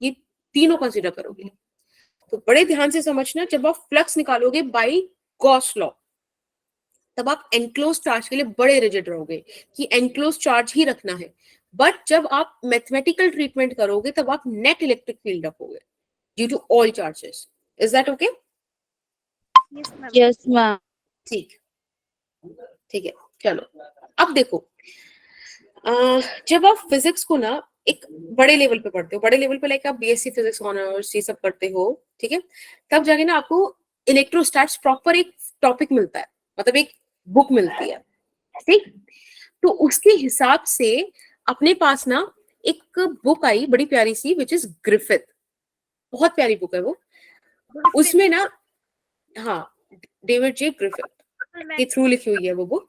ये तीनों कंसीडर करोगे। तो बड़े ध्यान से समझना, जब आप फ्लक्स निकालोगे बाय गॉस लॉ, तब आप एनक्लोज चार्ज के लिए बड़े रिजिड रहोगे कि एनक्लोज चार्ज ही रखना है। बट जब आप मैथमेटिकल ट्रीटमेंट करोगे तब आप नेट इलेक्ट्रिक फील्ड रखोगे due to all charges. Is that okay? Yes ma'am. ठीक, ठीक है, चलो अब देखो, जब आप फिजिक्स को ना एक बड़े लेवल पे पढ़ते हो, बड़े लेवल पे लाइक आप बीएससी फिजिक्स ऑनर्स ये सब करते हो, ठीक है, तब जाके ना आपको इलेक्ट्रोस्टैट्स प्रॉपर एक टॉपिक मिलता है, मतलब एक बुक मिलती है, ठीक। तो उसके हिसाब से अपने पास ना एक बुक आई बड़ी प्यारी सी, विच इज ग्रिफिथ, बहुत प्यारी बुक है वो। उसमें ना, हाँ, डेविड जे ग्रिफिथ के थ्रू लिखी हुई है वो बुक।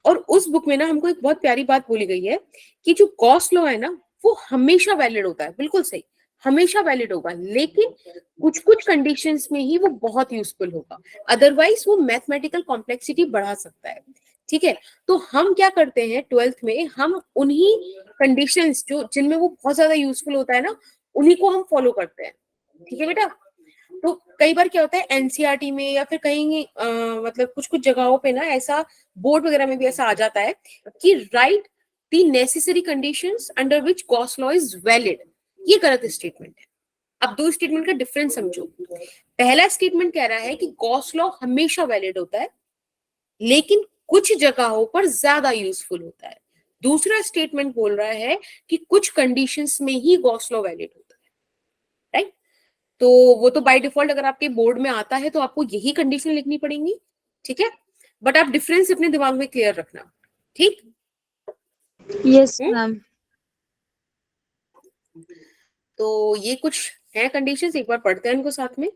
और उस बुक में ना हमको एक बहुत प्यारी बात बोली गई है कि जो गॉस लॉ है ना, वो हमेशा वैलिड होता है, बिल्कुल सही, हमेशा वैलिड होगा, लेकिन कुछ कुछ कंडीशंस में ही वो बहुत यूजफुल होगा, अदरवाइज वो मैथमेटिकल कॉम्प्लेक्सिटी बढ़ा सकता है, ठीक है। तो हम क्या करते हैं 12th में, हम उन्हीं कंडीशंस जो जिनमें वो बहुत ज्यादा यूजफुल होता है ना, उन्हीं को हम फॉलो करते हैं, ठीक है बेटा। तो कई बार क्या होता है एनसीईआरटी में या फिर कहीं मतलब कुछ कुछ जगहों पे ना ऐसा, बोर्ड वगैरह में भी ऐसा आ जाता है कि right the necessary conditions under which Gauss law is valid. ये गलत स्टेटमेंट है। अब दो स्टेटमेंट का डिफरेंस समझो। पहला स्टेटमेंट कह रहा है कि गॉस लॉ हमेशा वैलिड होता है, लेकिन कुछ जगहों पर ज्यादा यूजफुल होता है। दूसरा स्टेटमेंट बोल रहा है कि कुछ कंडीशंस में ही गॉस लॉ वैलिड होता है, राइट। तो वो तो बाय डिफॉल्ट अगर आपके बोर्ड में आता है तो आपको यही कंडीशन लिखनी पड़ेंगी, ठीक है। बट आप डिफरेंस अपने दिमाग में क्लियर रखना, ठीक। Yes ma'am. तो ये कुछ है कंडीशंस, एक बार पढ़ते हैं इनको साथ में।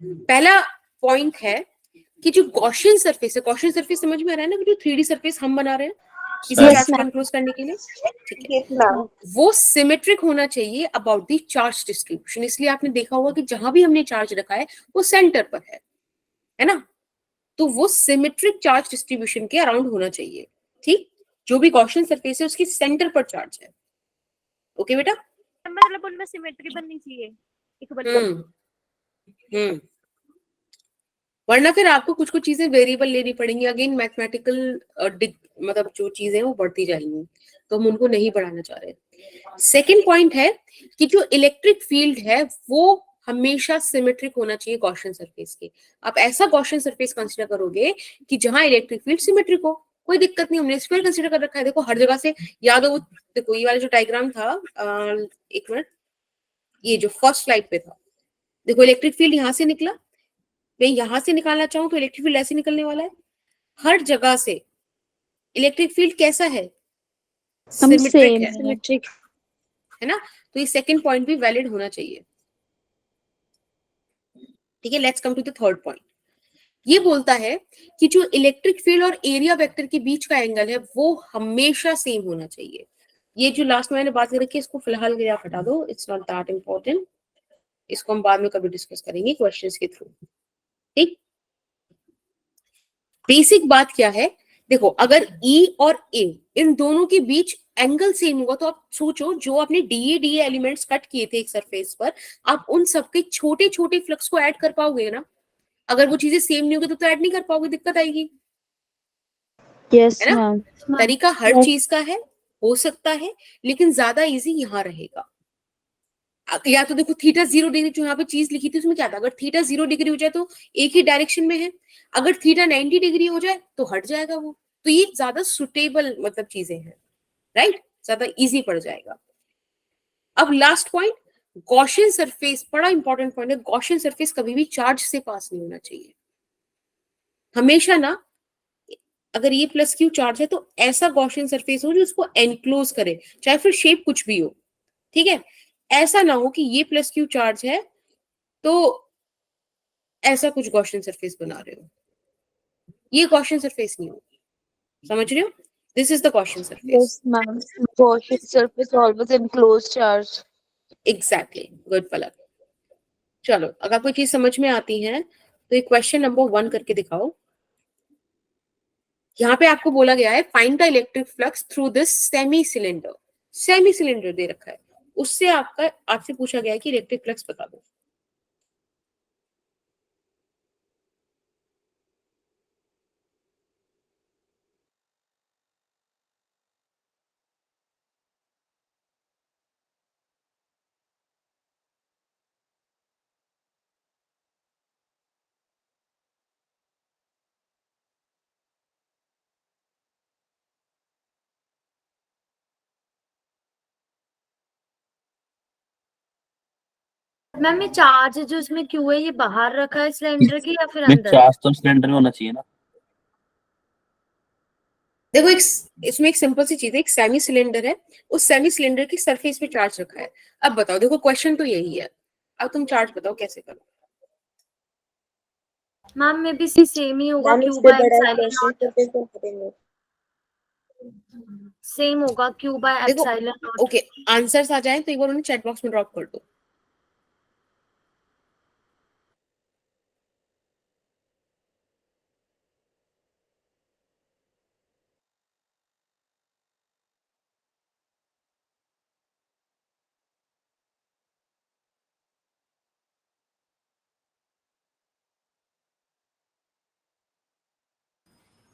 पहला पॉइंट है कि जो गॉसियन सरफेस है, गॉसियन सरफेस समझ में आ रहा है ना, कि जो 3D सरफेस हम बना रहे हैं किसी Yes, चार्ज को ma'am. कंट्रोल करने के लिए, ठीक है, वो सिमेट्रिक होना चाहिए अबाउट द चार्ज डिस्ट्रीब्यूशन। इसलिए आपने देखा होगा कि जहां भी हमने चार्ज रखा है वो सेंटर पर है ना, तो वो सिमेट्रिक चार्ज डिस्ट्रीब्यूशन के अराउंड होना चाहिए, ठीक। जो भी गॉसियन सरफेस है उसकी सेंटर पर चार्ज है, ओके बेटा। मतलब उनमें सिमेट्री बननी चाहिए इक्वल। वरना फिर आपको कुछ कुछ चीजें वेरिएबल लेनी पड़ेंगी, अगेन मैथमेटिकल मतलब जो चीजें हैं वो बढ़ती जाएंगी, तो हम उनको नहीं बढ़ाना चाह रहे। सेकेंड पॉइंट है कि जो इलेक्ट्रिक फील्ड है वो हमेशा सिमेट्रिक होना चाहिए गॉसियन सरफेस के। आप ऐसा गॉसियन सरफेस कंसीडर करोगे कि जहां इलेक्ट्रिक फील्ड सिमेट्रिक हो, कोई दिक्कत नहीं, हमने स्फीयर कंसीडर कर रखा है। देखो हर जगह से याद हो वो, देखो ये वाला जो डायग्राम था, एक मिनट, ये जो फर्स्ट स्लाइड पे था, देखो इलेक्ट्रिक फील्ड यहाँ से निकला, मैं यहां से निकालना चाहूं तो इलेक्ट्रिक फील्ड ऐसे निकलने वाला है। हर जगह से इलेक्ट्रिक फील्ड कैसा है, सिमेट्रिक है, सिमेट्रिक है ना। तो ये सेकंड पॉइंट भी वैलिड होना चाहिए, ठीक है। Let's come to the third point. ये बोलता है कि जो इलेक्ट्रिक फील्ड और एरिया वेक्टर के बीच का एंगल है वो हमेशा सेम होना चाहिए। ये जो लास्ट में मैंने बात कर रखी है इसको फिलहाल के लिए आप हटा दो, इट्स नॉट दैट इम्पोर्टेंट, इसको हम बाद में कभी डिस्कस करेंगे क्वेश्चंस के थ्रू, ठीक। बेसिक बात क्या है, देखो अगर E और A इन दोनों के बीच एंगल सेम होगा तो आप सोचो जो आपने DA एलिमेंट्स कट किए थे एक सरफेस पर, आप उन सबके छोटे छोटे फ्लक्स को ऐड कर पाओगे ना। अगर वो चीजें सेम नहीं होगी तो ऐड नहीं कर पाओगे, दिक्कत आएगी, यस है ना। मैम। तरीका हर चीज का है, हो सकता है, लेकिन ज्यादा इजी यहाँ रहेगा। या तो देखो थीटा 0 डिग्री जो यहाँ पे चीज लिखी थी उसमें क्या था, अगर थीटा 0 डिग्री हो जाए तो एक ही डायरेक्शन में है, अगर थीटा 90 डिग्री हो जाए तो हट जाएगा वो। तो ये ज्यादा सुटेबल मतलब चीजें हैं, राइट, ज्यादा इजी पड़ जाएगा। अब लास्ट पॉइंट, गॉसियन सरफेस, बड़ा इंपॉर्टेंट पॉइंट है। गॉसियन सरफेस कभी भी चार्ज से पास नहीं होना चाहिए। हमेशा ना, अगर ये प्लस क्यू चार्ज है तो ऐसा गॉसियन सरफेस हो जो उसको एनक्लोज करे, चाहे फिर शेप कुछ भी हो, ठीक है। ऐसा ना हो कि ये प्लस क्यू चार्ज है तो ऐसा कुछ गॉसियन सरफेस बना रहे हो, ये गॉसियन सरफेस नहीं हो, समझ रहे हो? This is the Gaussian surface. Yes, ma'am. Gaussian surface always enclosed charge. Exactly, good Palak. चलो, अगर कोई चीज समझ में आती है तो ये क्वेश्चन नंबर 1 करके दिखाओ। यहाँ पे आपको बोला गया है find the electric flux through this semi cylinder. Semi cylinder दे रखा है, उससे आपसे पूछा गया है कि इलेक्ट्रिक फ्लक्स बता दो। मैम ये चार्ज जो इसमें क्यों है, ये बाहर रखा है सिलेंडर के या फिर नहीं, अंदर? चार्ज तो सिलेंडर में होना चाहिए ना। देखो, इसमें एक सिंपल सी चीज है, एक सेमी सिलेंडर है, उस सेमी सिलेंडर की सरफेस पे चार्ज रखा है। अब बताओ, देखो क्वेश्चन तो यही है, अब तुम चार्ज बताओ कैसे करो। मैम में भी सेम ही होगा, मैम क्यू इससे बाय बड़ा एप्सिलॉन गॉसियन नॉट सरफेस तो करेंगे। सेम होगा, क्यू बाय देखो, एप्सिलॉन नॉट। ओके, आंसर्स आ जाए तो एक बार उन्हें चैट बॉक्स में ड्रॉप कर दो।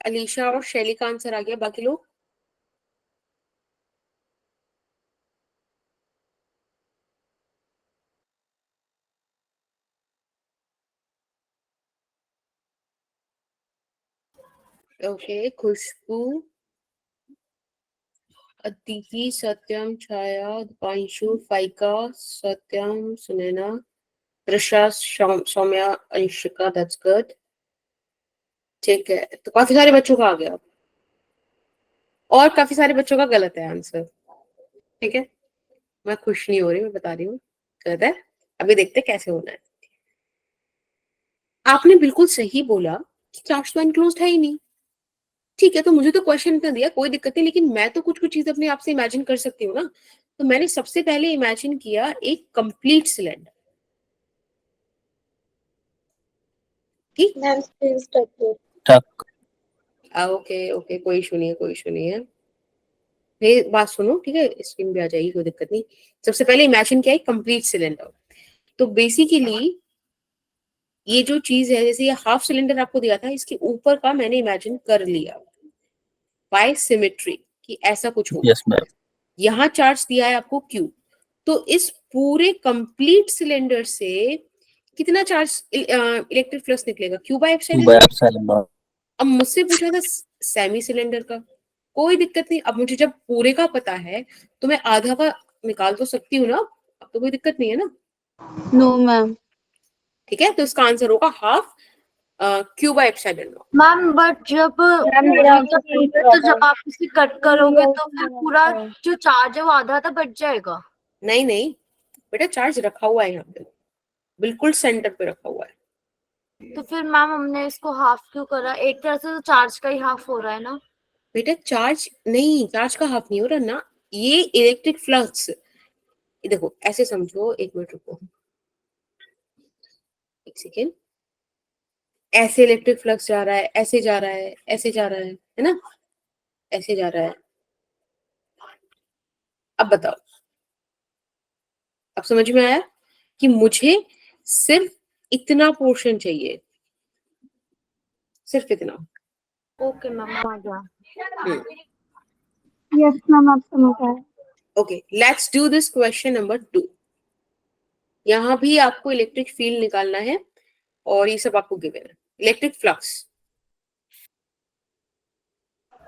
अलीशा और शैली का आंसर आ गया, बाकी लोग? Okay, Khushbu, Aditi, Satyam, Chhaya, Deepanshu, Faika, Satyam, Sunaina, Risha, Saumya, Anshika, that's good. ठीक है, तो काफी सारे बच्चों का आ गया, और काफी सारे बच्चों का गलत है आंसर। ठीक है, मैं खुश नहीं हो रही, मैं बता रही हूँ गलत है। अभी देखते कैसे होना है। आपने बिल्कुल सही बोला कि चार्ज तो एनक्लोज्ड है ही नहीं। ठीक है, तो मुझे तो क्वेश्चन इतना दिया, कोई दिक्कत नहीं, लेकिन मैं तो कुछ कुछ चीज अपने आप से इमेजिन कर सकती हूँ ना। तो मैंने सबसे पहले इमेजिन किया एक कंप्लीट सिलेंडर। ठीक, मैम स्क्रीन स्टक है। टक। ओके ओके, कोई इशू नहीं है, कोई इशू नहीं है। ये बात सुनो, ठीक है, स्क्रीन भी आ जाएगी, कोई दिक्कत नहीं। सबसे पहले इमेजिन किया एक कंप्लीट सिलेंडर। तो बेसिकली ये जो चीज है, जैसे ये हाफ सिलेंडर आपको दिया था, इसके ऊपर का मैंने इमेजिन कर लिया बाय सिमेट्री कि ऐसा कुछ होगा। Yes ma'am. यहाँ चार्ज दिया है आपको Q, तो इस पूरे कंप्लीट सिलेंडर से कितना चार्ज इलेक्ट्रिक फ्लक्स निकलेगा? Q by epsilon. By epsilon. अब मुझसे पूछा था सेमी सिलेंडर का, कोई दिक्कत नहीं। अब मुझे जब पूरे का पता है तो मैं आधा का निकाल तो सकती हूँ ना, अब तो कोई दिक्कत नहीं है ना। No ma'am. ठीक है, तो इसका आंसर होगा half Q by epsilon. Ma'am but जब तो जब आप इसे कट करोगे तो फिर पूरा जो चार्ज है वो आधा आधा बच जाएगा। नहीं नहीं बेटा, चार्ज रखा हुआ है यहाँ पे, बिल्कुल सेंटर पे रखा हुआ है। तो फिर मैम हमने इसको हाफ क्यों करा? एक तरह से तो चार्ज का ही हाफ हो रहा है ना। बेटा चार्ज नहीं, चार्ज का हाफ नहीं हो रहा ना, ये इलेक्ट्रिक फ्लक्स। देखो ऐसे समझो, एक मिनट रुको, एक सेकेंड। ऐसे इलेक्ट्रिक फ्लक्स जा रहा है, ऐसे जा रहा है, ऐसे जा रहा है ना, ऐसे जा रहा है। अब बताओ, अब समझ में आया कि मुझे सिर्फ इतना पोर्शन चाहिए, सिर्फ इतना। ओके मैम, आ गया। यस मैम, आप समझ आए। Okay, let's do this question number 2। यहाँ भी आपको इलेक्ट्रिक फील्ड निकालना है और ये सब आपको गिवन है, electric flux.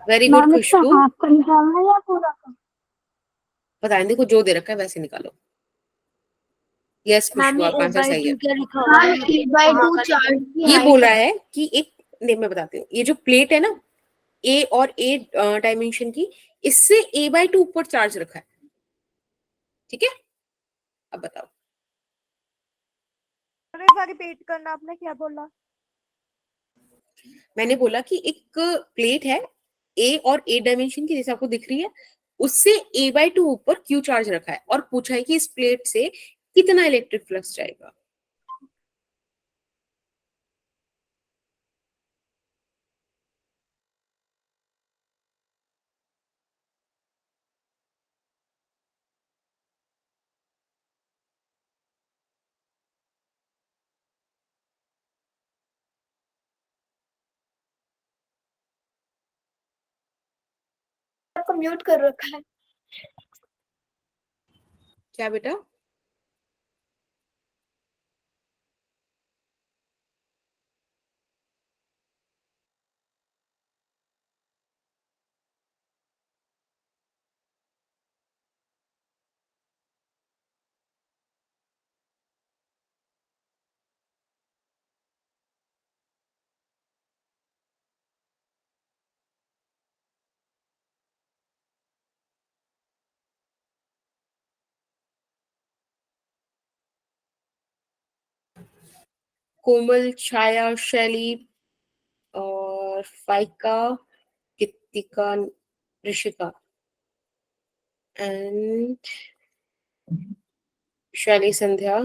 Very good ma'am इसका खुशबू। हाफ का निकालना है या पूरा का? बताएं, देखो जो दे रखा है वैसे निकालो। यस मैम खुशबू, ये आपका ए आंसर बाई सही टू है। क्या लिखा हुआ है? ए बाई कहाँ टू का चार्ज की ये हाइट बोला है। है कि एक, नहीं मैं बताती हूँ, ये जो प्लेट है ना ए और ए डायमेंशन की, इससे ए बाई टू ऊपर चार्ज रखा है, ठीक है। अब बताओ। अरे बार रिपीट करना, आपने क्या बोला? मैंने बोला कि एक प्लेट है ए और ए डायमेंशन की, जैसे आपको दिख रही है, उससे ए बाई टू ऊपर क्यू चार्ज रखा है, और पूछा है कि इस प्लेट से कितना इलेक्ट्रिक फ्लक्स जाएगा। आपको म्यूट कर रखा है। क्या बेटा? कोमल, छाया, शैली और फाइका, कृतिका, ऋषिका एंड शैली, संध्या,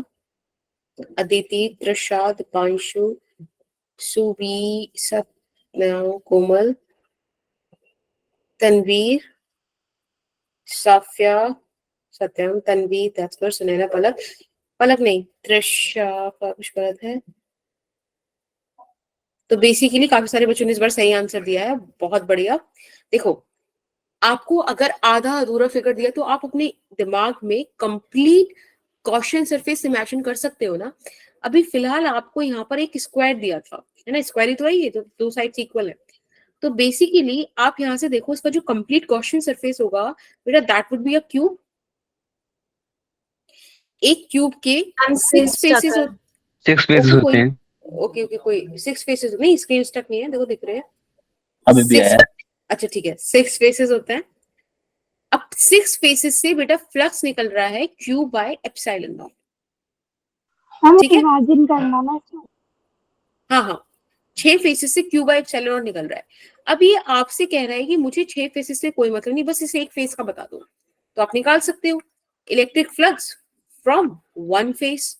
अदिति, त्रिशा, दीपांशु, सुबी, सत्या, कोमल, तनवीर, साफिया, सत्यम, तनवीर, तस्कर, सुनैना, पलक, पलक नहीं, त्रिशा का कुछ गलत है। तो बेसिकली काफी सारे बच्चों ने इस बार सही आंसर दिया है, बहुत बढ़िया। देखो, आपको अगर आधा अधूरा फिगर दिया तो आप अपने दिमाग में कंप्लीट गॉसियन सरफेस इमेजिन कर सकते हो ना। अभी फिलहाल आपको यहाँ पर एक स्क्वायर दिया था, है ना, स्क्वायर ही तो है ये, तो दो साइड्स इक्वल है। तो बेसिकली आप यहाँ से देखो, इसका जो कंप्लीट गॉसियन सरफेस होगा बेटा, that would be a cube. एक क्यूब के I'm 6 फेसेस, 6 फेसेस ओके होते कोई, हैं। ओके कोई 6 फेसेस नहीं, स्क्रीन स्टक नहीं है, देखो दिख रहे हैं अभी भी 6। आया। अच्छा ठीक है, 6 फेसेस होते हैं। अब 6 फेसेस से बेटा फ्लक्स निकल रहा है क्यू बाय एप्सिलॉन नॉट, हमें ठीक है। इमेजिन करना ना इसमें। हाँ हाँ, 6 फेसेस से क्यू बाय एप्सिलॉन नॉट निकल रहा है। अब ये आपसे कह रहा है कि मुझे 6 फेसेस से कोई मतलब नहीं, बस इसे एक फेस का बता दो। तो आप निकाल सकते हो electric flux from one face.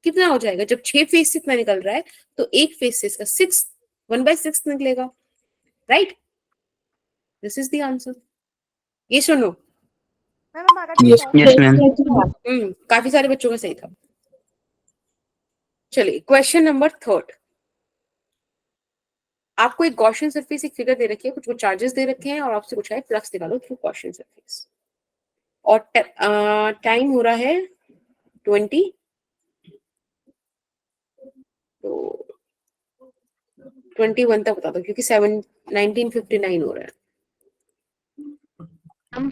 कितना हो जाएगा, जब 6 फेस से इतना निकल रहा है तो एक फेस से इसका 6, 1/6 निकलेगा, right. This is the answer. ये सुनो, मैम हमारा ठीक यस था। Yes ma'am. काफी सारे बच्चों का सही था। चलिए क्वेश्चन नंबर 3। आपको एक गॉसियन सरफेस, एक फिगर दे रखी है, कुछ वो चार्जेस दे रखे हैं, और आपसे पूछा है फ्लक्स निकालो थ्रू गॉसियन सरफेस। और टाइम हो रहा है 20। तो 21 तक बता दो, क्योंकि 1959 हो रहा है। हम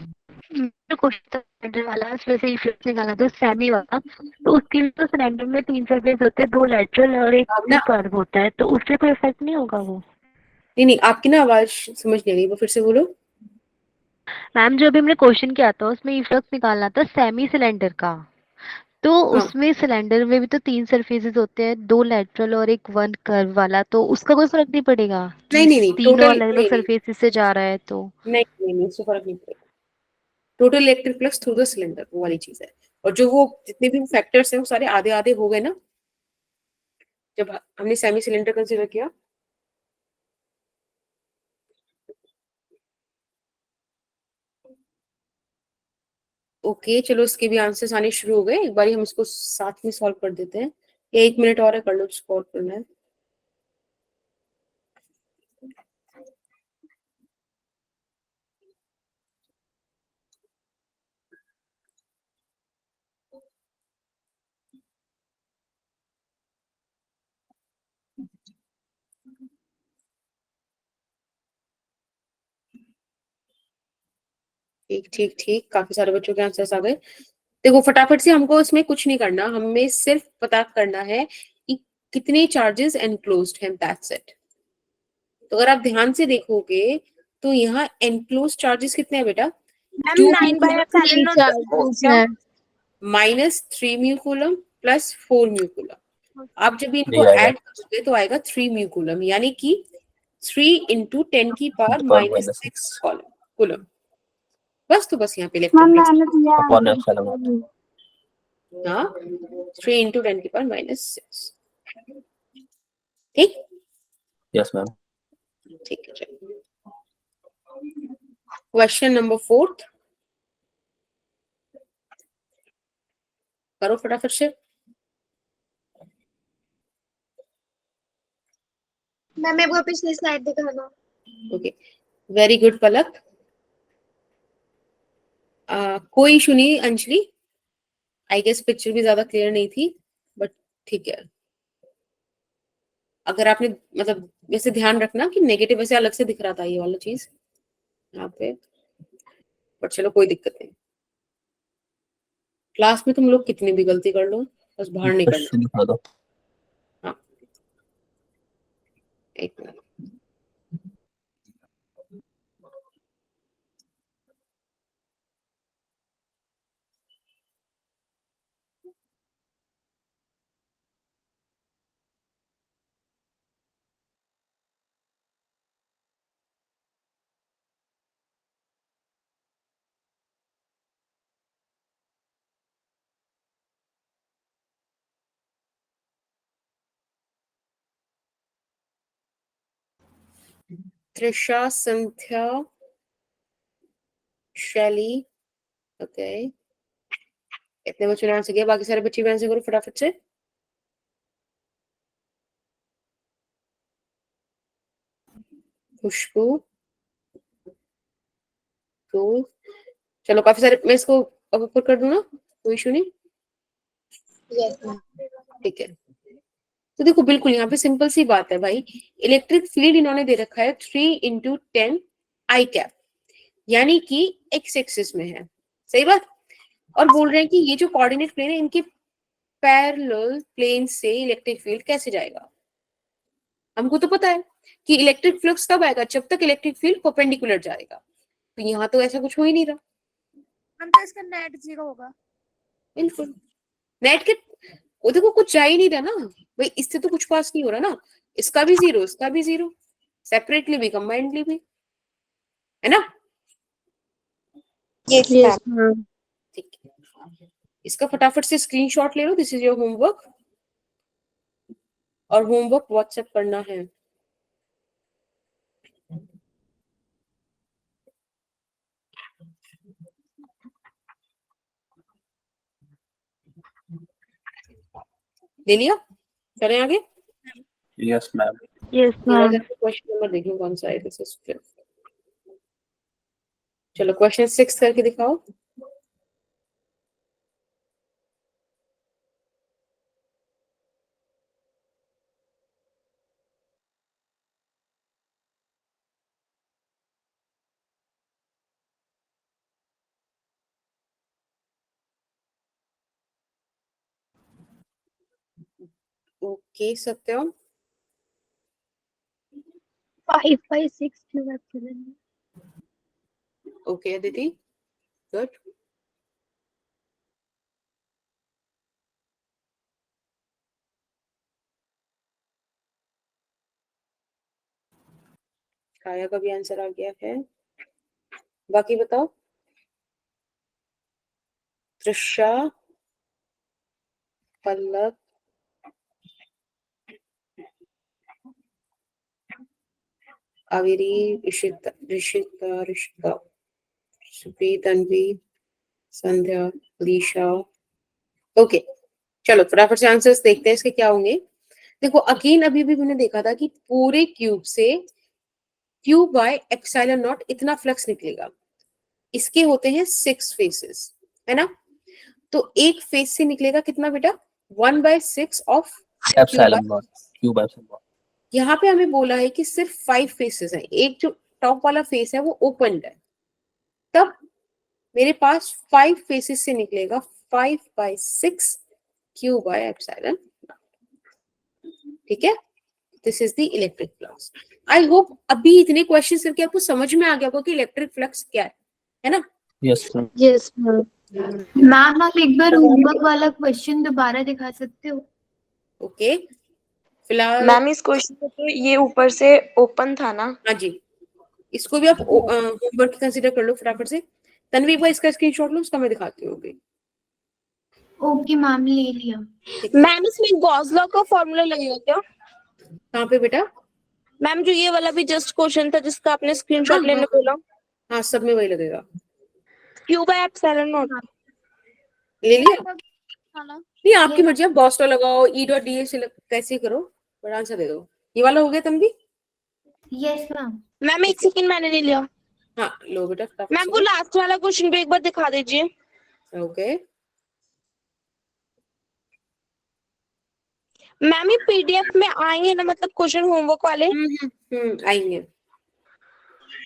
क्वेश्चन सिलेंडर वाला, उसमें से फ्लक्स निकाला तो सेमी वाला, तो उसके लिए तो सिलेंडर में 3 सरफेस होते हैं, 2 लेटरल और एक अब ना, कर्व होता है, तो उससे कोई इफेक्ट नहीं होगा वो? नहीं आपकी ना आवाज समझ नहीं आई, वो फिर से बोलो। मैम जो अभी हमने क्वेश्चन किया था उसमें ये फ्लक्स निकालना था सेमी सिलेंडर का, तो हाँ उसमें सिलेंडर में भी तो 3 सरफेसेस होते हैं, 2 लेटरल और एक 1 कर्व वाला, तो उसका कोई फर्क नहीं पड़ेगा कि नहीं तीनों टोटल, अलग अलग सरफेसेस से जा रहा है तो? नहीं इससे फर्क नहीं पड़ेगा। Total electric flux through the cylinder, वो वाली चीज है। और जो वो जितने भी फैक्टर्स हैं वो सारे आधे आधे हो गए ना, जब हमने सेमी सिलेंडर कंसीडर किया। ओके चलो, इसके भी आंसर्स आने शुरू हो गए, एक बार हम इसको साथ में सॉल्व कर देते हैं, या 1 मिनट और है, कर लो, सॉल्व करना है। ठीक ठीक ठीक, काफी सारे बच्चों के आंसर्स आ गए। देखो फटाफट से हमको इसमें कुछ नहीं करना, हमें सिर्फ पता करना है कि कितने चार्जेस एनक्लोज्ड हैं, दैट्स इट। तो अगर आप ध्यान से देखोगे तो यहाँ एनक्लोज चार्जेस कितने हैं बेटा? Ma'am 2 9 by epsilon not charges हैं। Minus 3 mu coulomb plus 4 mu coulomb. आप जब इनको ये आएगा। ऐड करोगे तो आएगा 3 म्यू कूलम, यानी कि 3 इंटू 10 की power Power minus minus 6 6 coulomb. बस, तो बस यहाँ पे मैम इलेक्ट्रिक मैंने दिया upon है। epsilon naught. हाँ 3 इंटू 10 की पावर माइनस 6। ठीक Yes, ma'am. ठीक है, चलिए क्वेश्चन नंबर 4 करो फटाफट से। मैम मेरे को पिछली स्लाइड दिखाना। ओके, वेरी गुड पलक। कोई इशू नहीं अंजलि, आई गेस पिक्चर भी ज्यादा क्लियर नहीं थी, बट ठीक है। अगर आपने मतलब वैसे ध्यान रखना कि नेगेटिव वैसे अलग से दिख रहा था ये वाला चीज यहाँ पे, बट चलो कोई दिक्कत नहीं। क्लास में तुम लोग कितनी भी गलती कर लो, बस बाहर नहीं करना। Question दिखा दो। हाँ एक मिनट। त्रिशा, संध्या, शैली, ओके, इतने बच्चों ने आंसर किया, बाकी सारे बच्चे भी आंसर करो फटाफट से। खुशबू, तो चलो काफी सारे, मैं इसको अब ऊपर कर दूं ना, कोई इशू नहीं। Yes ma'am. ठीक है, तो देखो बिल्कुल यहाँ पे सिंपल सी बात है भाई, इलेक्ट्रिक फील्ड इन्होंने दे रखा है 3 इंटू 10 आई कैप, यानी कि एक्स एक्सिस में है, सही बात। और बोल रहे हैं कि ये जो कोऑर्डिनेट प्लेन है इनके पैरेलल प्लेन से इलेक्ट्रिक फील्ड कैसे जाएगा। हमको तो पता है कि इलेक्ट्रिक फ्लक्स तब आएगा जब तक इलेक्ट्रिक फील्ड परपेंडिकुलर जाएगा, तो यहाँ तो ऐसा कुछ हो ही नहीं रहा। मैम तो इसका नेट 0 होगा। बिल्कुल, नेट के वो देखो कुछ जा ही नहीं रहा ना भाई, इससे तो कुछ पास नहीं हो रहा ना, इसका भी 0 इसका भी 0, सेपरेटली भी कंबाइंडली भी, है ना। Yes yes ma'am. मैम। ठीक है, इसका फटाफट से स्क्रीनशॉट ले लो, दिस इज योर होमवर्क, और होमवर्क व्हाट्सएप करना है। ले लिया, चले आगे। Yes, ma'am. यस मेरा मैम। क्वेश्चन नंबर देखिए कौन सा है, दिस इज 5। चलो क्वेश्चन 6 करके दिखाओ। ओके सत्यम, 5 by 6 क्यों एप्सिलॉन। Okay Aditi, good. काया का भी आंसर आ गया है, बाकी बताओ। त्रिशा, पल्लव, कावेरी, ऋषिता ऋषिता ऋषिता, सुप्री, तन्वी, संध्या, लीशा, ओके। चलो फटाफट से आंसर्स देखते हैं इसके क्या होंगे। देखो अगेन अभी भी मैंने देखा था कि पूरे क्यूब से क्यू बाय एप्सिलॉन नॉट इतना फ्लक्स निकलेगा, इसके होते हैं 6 फेसेस, है ना। तो एक फेस से निकलेगा कितना बेटा, 1/6 of Epsilon naught. Q by epsilon naught. यहाँ पे हमें बोला है कि सिर्फ 5 फेसेस हैं, एक जो टॉप वाला फेस है वो ओपन है, तब मेरे पास 5 फेसेस से निकलेगा 5/6 Q by epsilon, ठीक है। This is the electric flux. I hope अभी इतने क्वेश्चन करके आपको समझ में आ गया होगा कि इलेक्ट्रिक फ्लक्स क्या है ना। Yes, ma'am. Yes ma'am. Ma'am आप एक बार होमवर्क वाला क्वेश्चन दोबारा दिखा सकते हो? ओके, फिलहाल मैम इस क्वेश्चन में तो ये ऊपर से ओपन था ना? हाँ जी, इसको भी आप होमवर्क कंसीडर कर लो फटाफट से। तन्वी, एक बार इसका स्क्रीनशॉट लो, उसका मैं दिखाती हूँ अभी। ओके मैम, ले लिया। मैम इसमें गॉस लॉ का फॉर्मूला लगेगा क्या? कहाँ पे बेटा? मैम जो ये वाला भी जस्ट क्वेश्चन था जिसका आपने स्क्रीनशॉट हाँ, लेने हाँ, बोला, हाँ, सब में वही लगेगा। Q by epsilon not. ले लिया? नहीं, आपकी ये मर्जी, आप गॉस लॉ लगाओ, ई डॉट डी से कैसे करो, बड़ा आंसर दे दो। ये वाला हो गया तन्वी? Yes ma'am. मैम एक सेकंड, मैंने नहीं लिया। हाँ, लो बेटा फटाफट मैम वो से। लास्ट वाला क्वेश्चन भी एक बार दिखा दीजिए। ओके, मैम ये पीडीएफ में आएंगे ना, मतलब क्वेश्चन होमवर्क वाले? आएंगे।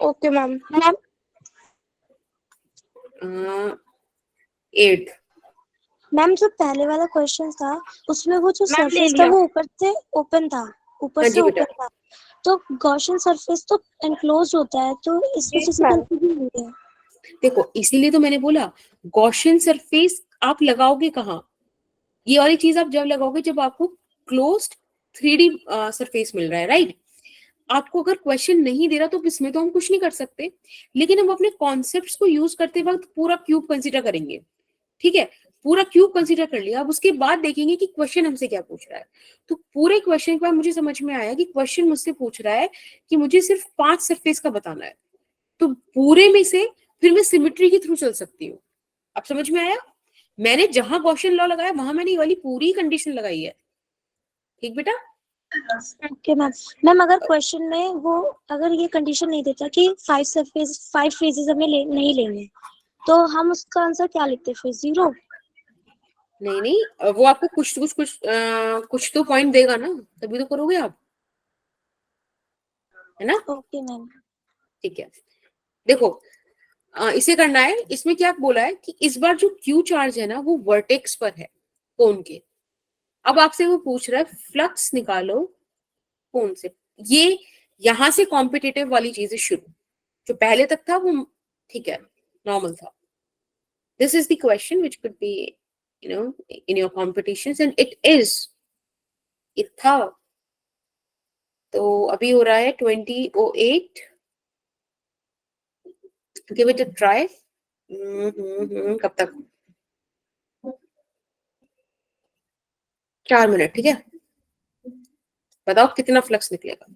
Okay ma'am. मैम 8। मैम जो पहले वाला क्वेश्चन था उसमें वो जो मैम ले सरफेस था लिया। वो ऊपर से ओपन था, ऊपर हाँ से जी बेटा। ओपन था, तो गॉसियन सरफेस तो एनक्लोज होता है, तो इस वजह यस से मैम। कंफ्यूजन हो गया। देखो, इसीलिए तो मैंने बोला गॉसियन सरफेस आप लगाओगे कहाँ? ये वाली चीज आप जब लगाओगे जब आपको क्लोज्ड 3D सरफेस मिल रहा है, राइट। आपको अगर क्वेश्चन नहीं दे रहा तो इसमें तो हम कुछ नहीं कर सकते, लेकिन हम अपने कॉन्सेप्ट्स को यूज करते वक्त पूरा क्यूब कंसीडर करेंगे, ठीक है। पूरा क्यूब कंसीडर कर लिया, अब उसके बाद देखेंगे कि क्वेश्चन हमसे क्या पूछ रहा है। तो पूरे क्वेश्चन के बाद मुझे समझ में आया कि क्वेश्चन मुझसे पूछ रहा है कि मुझे सिर्फ 5 सरफेस का बताना है, तो पूरे में से फिर मैं सिमेट्री के थ्रू चल सकती हूँ। अब समझ में आया? मैंने जहां गॉसियन लॉ लगाया वहां मैंने ये वाली पूरी कंडीशन लगाई है, ठीक बेटा। Okay ma'am. मैम अगर क्वेश्चन में वो अगर ये कंडीशन नहीं देता कि 5 फेजेस हमें नहीं लेंगे, तो हम उसका आंसर क्या लिखते फिर? 0? नहीं नहीं, वो आपको कुछ तो पॉइंट देगा ना, तभी तो करोगे आप, है ना। Okay ma'am. ठीक है, देखो, इसे करना है। इसमें क्या बोला है कि इस बार जो क्यू चार्ज है ना वो वर्टेक्स पर है, कोन के। अब आपसे वो पूछ रहा है फ्लक्स निकालो कोन से। ये यहां से कॉम्पिटेटिव वाली चीजें शुरू, जो पहले तक था वो ठीक है, नॉर्मल था। This is the question which could be in your competitions and it था। तो अभी हो रहा है 20:08। Give it a try. कब तक? 4 मिनट, ठीक है। बताओ कितना फ्लक्स निकलेगा।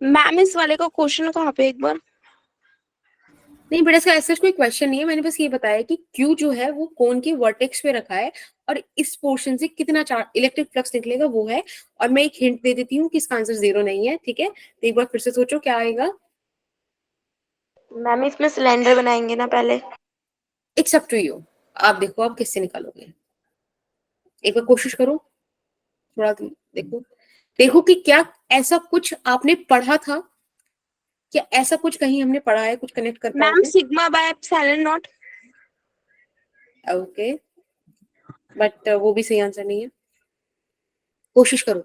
मैम इस वाले का क्वेश्चन कहाँ पे एक बार? नहीं बेटा, इसका ऐसा कोई क्वेश्चन नहीं है, मैंने बस ये बताया कि क्यू जो है वो कोन के वर्टेक्स पे रखा है और इस पोर्शन से कितना इलेक्ट्रिक फ्लक्स निकलेगा वो है। और मैं एक हिंट दे देती हूँ कि इसका आंसर 0 नहीं है, ठीक है। तो एक बार फिर से सोचो क्या आएगा। मैम इसमें सिलेंडर बनाएंगे ना पहले? इट्स अप टू यू, आप देखो आप किससे निकालोगे। एक बार कोशिश करो, थोड़ा देखो, देखो कि क्या ऐसा कुछ आपने पढ़ा था, क्या ऐसा कुछ कहीं हमने पढ़ा है, कुछ कनेक्ट कर मैम पाओगे। Sigma bye epsilon not. Okay, but वो भी सही आंसर नहीं है, कोशिश करो।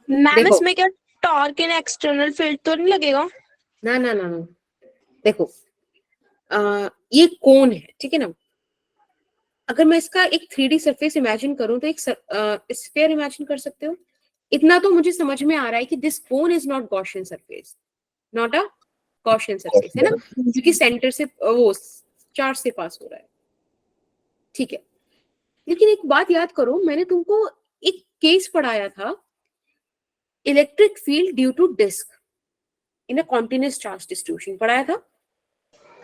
मैम देखो इसमें क्या टॉर्क इन एक्सटर्नल फील्ड तो नहीं लगेगा? ना ना ना ना, देखो ये कोन है, ठीक है ना। अगर मैं इसका एक 3D सरफेस इमेजिन करूं तो एक स्फीयर इमेजिन कर सकते हो। इतना तो मुझे समझ में आ रहा है कि this cone is not Gaussian surface, not a Gaussian surface, है ना, क्योंकि सेंटर से वो चार्ज से पास हो रहा है, ठीक है। लेकिन एक बात याद करो, मैंने तुमको एक केस पढ़ाया था, electric field due to disc in a continuous charge distribution पढ़ाया था।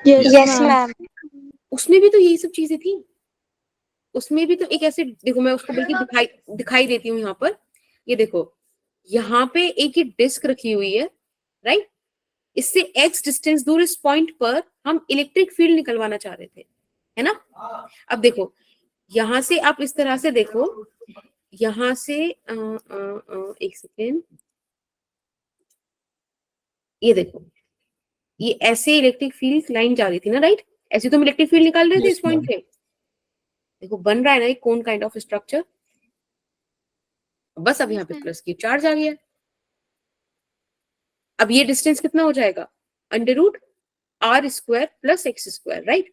Yes ma'am. उसमें भी तो यही सब चीजें थी। उसमें भी तो एक ऐसे, देखो मैं उसको बल्कि दिखाई देती हूँ यहाँ पर। ये देखो, यहाँ पे एक ही डिस्क रखी हुई है, राइट। इससे एक्स डिस्टेंस दूर इस पॉइंट पर हम इलेक्ट्रिक फील्ड निकलवाना चाह रहे थे, है ना। अब देखो, यहां से आप इस तरह से देखो, यहां से एक सेकेंड, ये देखो, ये ऐसे इलेक्ट्रिक फील्ड लाइन जा रही थी ना, राइट। ऐसे तो हम इलेक्ट्रिक फील्ड निकाल रहे थे Yes, इस पॉइंट ma'am. पे। देखो बन रहा है ना एक कोन काइंड ऑफ स्ट्रक्चर। बस अब यहाँ पे प्लस की चार्ज आ गया। अब ये डिस्टेंस कितना हो जाएगा, under root r square plus x square, right,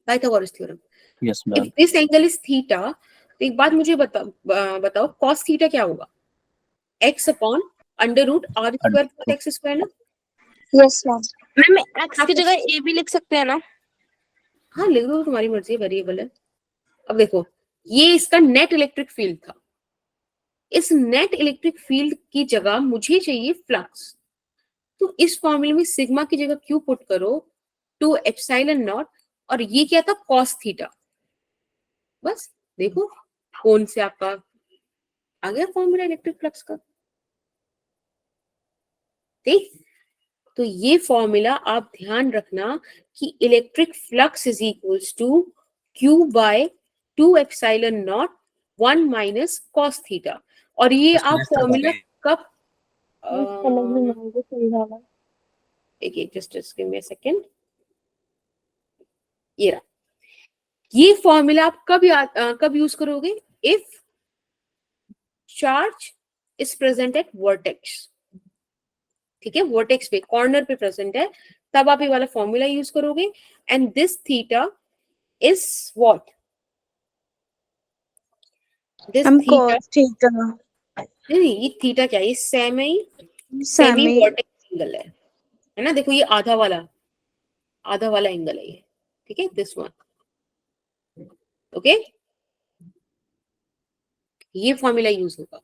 Pythagoras theorem. Yes, if ma'am. This angle is theta, तो एक बात मुझे बताओ कॉस थीटा क्या होगा, x upon under root r square plus x square ना। Yes ma'am. मैम एक्स हाँ की जगह ए भी लिख सकते हैं ना? हाँ लिख दो, तुम्हारी मर्जी, वेरिएबल है। अब देखो, ये इसका नेट इलेक्ट्रिक फील्ड था। इस नेट इलेक्ट्रिक फील्ड की जगह मुझे चाहिए फ्लक्स, तो इस फॉर्मूले में सिग्मा की जगह क्यू पुट करो, 2 एप्सिलॉन नॉट, और ये क्या था, कॉस थीटा। बस देखो, कौन से आपका आ गया फॉर्मूला इलेक्ट्रिक फ्लक्स का, ठीक। तो ये फॉर्मूला आप ध्यान रखना कि electric flux is equals to q by 2 epsilon not 1 minus cos theta. और ये आप फॉर्मूला कब देखिए, just give me a second, ये रहा। ये फॉर्मूला आप कब यूज करोगे, if charge is present at vertex, ठीक है, वर्टेक्स पे कॉर्नर पे प्रेजेंट है, तब आप ये वाला फॉर्मूला यूज करोगे। And this theta is what, this हम थीटा, cos थीटा नहीं ये थीटा क्या है, ये सेमी सेमी वर्टेक्स एंगल है ना। देखो ये आधा वाला एंगल है ये, ठीक है, दिस वन, ओके। ये फॉर्मूला यूज होगा,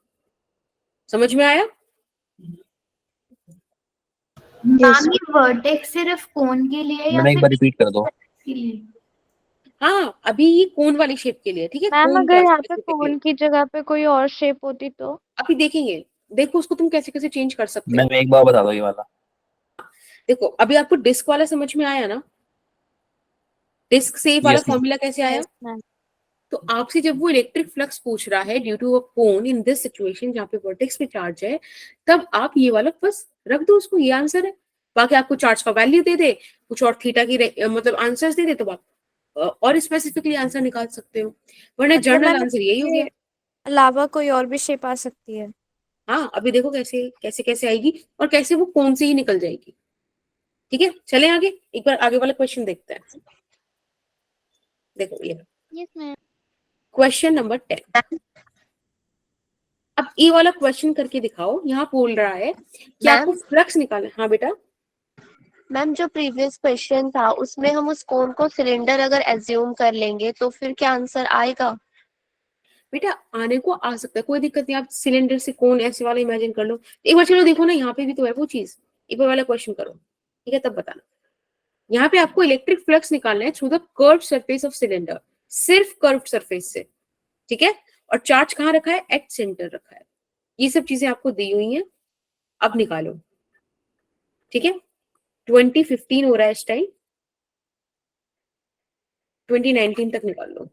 समझ में आया। मैम ये वर्टेक्स सिर्फ कोन के लिए या मैंने एक फिर बार रिपीट कर दो. के लिए? हाँ अभी ये कोन वाली शेप के लिए, ठीक है, मैम कोन अगर का यहाँ पे स्पेसिफिकली कोन की जगह पे कोई और शेप होती तो? अभी देखेंगे। देखो उसको तुम कैसे कैसे चेंज कर सकते हो। मैम एक बार बता दो ये वाला. देखो अभी आपको डिस्क वाला समझ में आया ना, डिस्क से वाला Yes, ma'am. फॉर्मूला कैसे आया। Yes ma'am. तो आपसे जब वो इलेक्ट्रिक फ्लक्स पूछ रहा है due to a cone in this situation जहाँ पे वर्टेक्स पे चार्ज है, तब आप ये वाला बस रख दो उसको, ये आंसर है। बाकी आपको चार्ज का वैल्यू दे दे, कुछ और थीटा की मतलब आंसर्स दे दे, तो आप और स्पेसिफिकली आंसर निकाल सकते हो, वरना मतलब जर्नल मैम आंसर यही हो गया। इसके अलावा कोई और भी शेप आ सकती है? हाँ अभी देखो कैसे कैसे कैसे आएगी और कैसे वो कौन से ही निकल जाएगी, ठीक है। चलें आगे, एक बार आगे वाला क्वेश्चन देखते हैं। देखो ये यस मैम। Question number 10। अब ये वाला क्वेश्चन करके दिखाओ, यहाँ बोल रहा है कि आपको फ्लक्स निकालना। हाँ बेटा, मैम जो प्रीवियस क्वेश्चन था उसमें हम उस कोन को सिलेंडर अगर एज्यूम कर लेंगे तो फिर क्या आंसर आएगा? बेटा आने को आ सकता है, कोई दिक्कत नहीं। आप सिलेंडर से कौन ऐसे वाला इमेजिन कर लो, एक बार चलो देखो ना, यहाँ पे भी तो है वो चीज। एक बार वाला क्वेश्चन करो, ठीक है, तब बताना। यहाँ पे आपको इलेक्ट्रिक फ्लक्स निकालना है through the curved surface of cylinder, सिर्फ कर्व्ड सरफेस से, ठीक है। और चार्ज कहाँ रखा है, एट सेंटर रखा है। ये सब चीजें आपको दी हुई हैं, अब निकालो, ठीक है। 2015 हो रहा है इस टाइम, 2019 तक निकाल लो।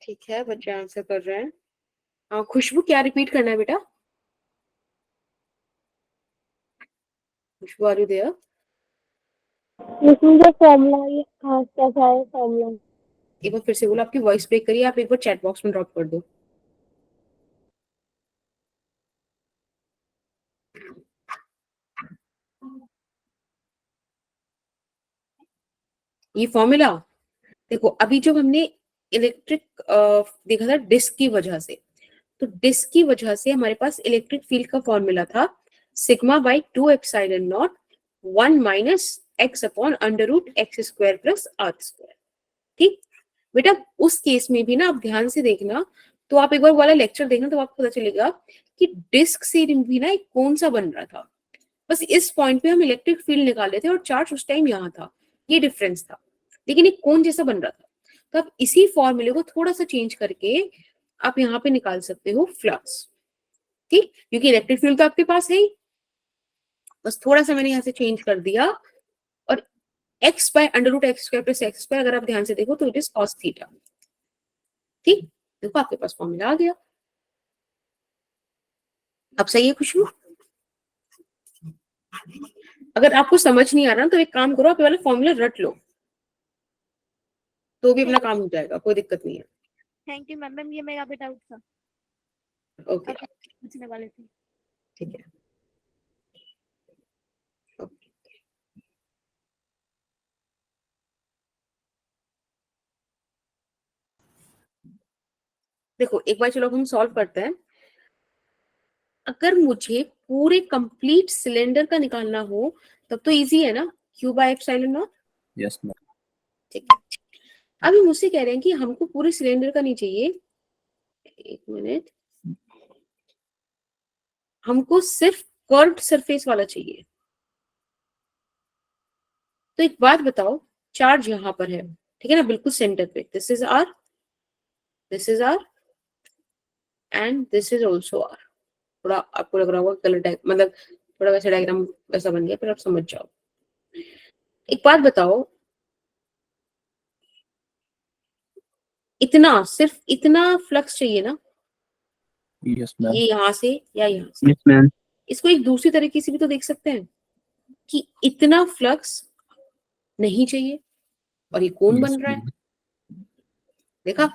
ठीक है, बच्चे आंसर कर रहे हैं। खुशबू क्या रिपीट करना है बेटा? खुशबू आर यू देयर? इसमें जो फॉर्मूला है कैसा है फॉर्मूला? एक बार फिर से बोलो, आपकी वॉइस ब्रेक करिए, आप एक बार चैट बॉक्स में ड्रॉप कर दो। ये फॉर्मूला देखो, अभी जो हमने इलेक्ट्रिक देखा था डिस्क की वजह से, तो डिस्क की वजह से हमारे पास इलेक्ट्रिक फील्ड का फॉर्मूला था sigma by 2 epsilon not 1 minus x upon under root x square plus r square. ठीक बेटा, उस केस में भी ना आप ध्यान से देखना, तो आप एक बार वाला लेक्चर देखना तो आपको पता चलेगा कि डिस्क से भी ना एक कौन सा बन रहा था। बस इस पॉइंट पे हम इलेक्ट्रिक फील्ड निकाल लेते और चार्ज उस टाइम यहाँ था, ये डिफरेंस था, लेकिन एक कोन जैसा बन रहा था। तो आप इसी फॉर्मूले को थोड़ा सा चेंज करके आप यहाँ पे निकाल सकते हो फ्लक्स। ठीक, क्योंकि इलेक्ट्रिक फील्ड तो आपके पास है ही, बस थोड़ा सा मैंने यहाँ से चेंज कर दिया। और x by under root x square plus x square, अगर आप ध्यान से देखो तो इट इज कॉस थीटा। ठीक, देखो आपके पास फॉर्मूला आ गया। अब सही है खुशबू? अगर आपको समझ नहीं आ रहा तो एक काम करो, आप ये वाला फॉर्मूला रट लो, तो भी अपना काम हो जाएगा, कोई दिक्कत नहीं है। Thank you ma'am. मैम ये मेरा भी डाउट था, ओके पूछने वाले थे। ठीक है। ओके, देखो एक बार चलो हम सॉल्व करते हैं। अगर मुझे पूरे कंप्लीट सिलेंडर का निकालना हो तब तो इजी है ना, Q by epsilon not. Yes, ma'am. ठीक है, अभी मुझसे कह रहे हैं कि हमको पूरे सिलेंडर का नहीं चाहिए, एक मिनट, हमको सिर्फ कर्व्ड सरफेस वाला चाहिए। तो एक बात बताओ, चार्ज यहाँ पर है, ठीक है ना, बिल्कुल सेंटर पे, this is r, this is r and this is also r. थोड़ा आपको लग रहा होगा कलर मतलब थोड़ा वैसा डायग्राम वैसा बन गया, पर आप समझ जाओ। एक बात बताओ, इतना सिर्फ इतना फ्लक्स चाहिए ना, Yes, ma'am. ये यहाँ से या यहाँ से। Yes, ma'am. इसको एक दूसरी तरीके से भी तो देख सकते हैं कि इतना फ्लक्स नहीं चाहिए और ये कौन Yes, बन रहा है। ma'am. देखा,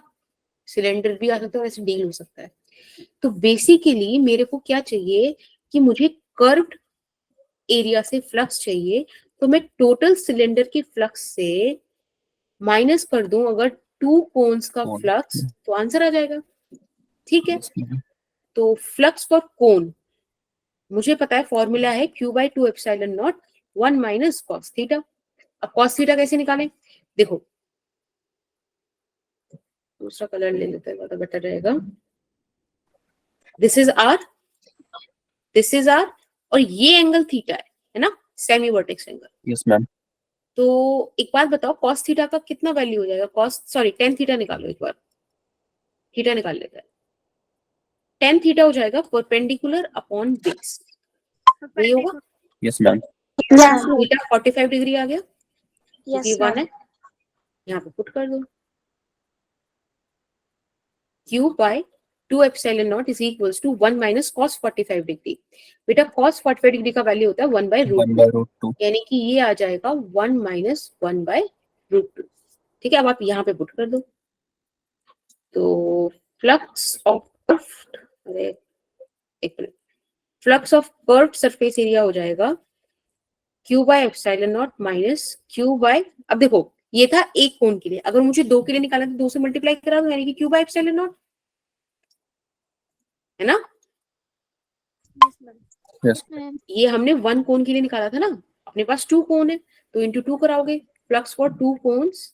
सिलेंडर भी आ सकता है और ऐसे डील हो सकता है। तो बेसिकली मेरे को क्या चाहिए कि मुझे कर्व्ड एरिया से फ्लक्स चाहिए, तो मैं टोटल सिलेंडर की फ्लक्स से माइनस कर दूं अगर 2 कोन्स का Cone. फ्लक्स, तो आंसर आ जाएगा। ठीक है, Yes, ma'am. तो फ्लक्स फॉर कोन मुझे पता है, फॉर्मूला है q by 2 epsilon not 1 minus cos theta. अब कॉस थीटा कैसे निकालें, देखो दूसरा कलर ले लेते हैं, ज्यादा बेटर रहेगा। This is r, this is r, और ये एंगल थीटा है ना, semi vertex angle. Yes, ma'am. तो एक बात बताओ, कॉस थीटा का कितना वैल्यू हो जाएगा, कॉस सॉरी टेन थीटा निकालो, एक बार थीटा निकाल लेते हैं। टेन थीटा हो जाएगा परपेंडिकुलर अपॉन बेस, वही होगा। Yes, ma'am. थीटा 45 डिग्री आ गया, यस क्योंकि 1 है, यहाँ पे पुट कर दो। q by 2 epsilon not is equals to 1 minus cos 45 degree. बेटा कॉस 45 डिग्री का वैल्यू होता है 1 बाय रूट 1 by root 2. यानी कि ये आ जाएगा 1 माइनस 1 बाय रूट 2। ठीक है, अब आप यहाँ पे पुट कर दो। तो फ्लक्स ऑफ अरे एक minute, flux of curved surface area हो जाएगा q by epsilon not minus q by, अब देखो ये था एक कोण के लिए, अगर मुझे 2 के लिए निकालना तो 2 से मल्टीप्लाई करा दो, यानी कि q बाय एप्सिलॉन नॉट, है ना। Yes. ये हमने 1 कोण के लिए निकाला था ना, अपने पास 2 कोण है तो इंटू 2 कराओगे। Flux for 2 cones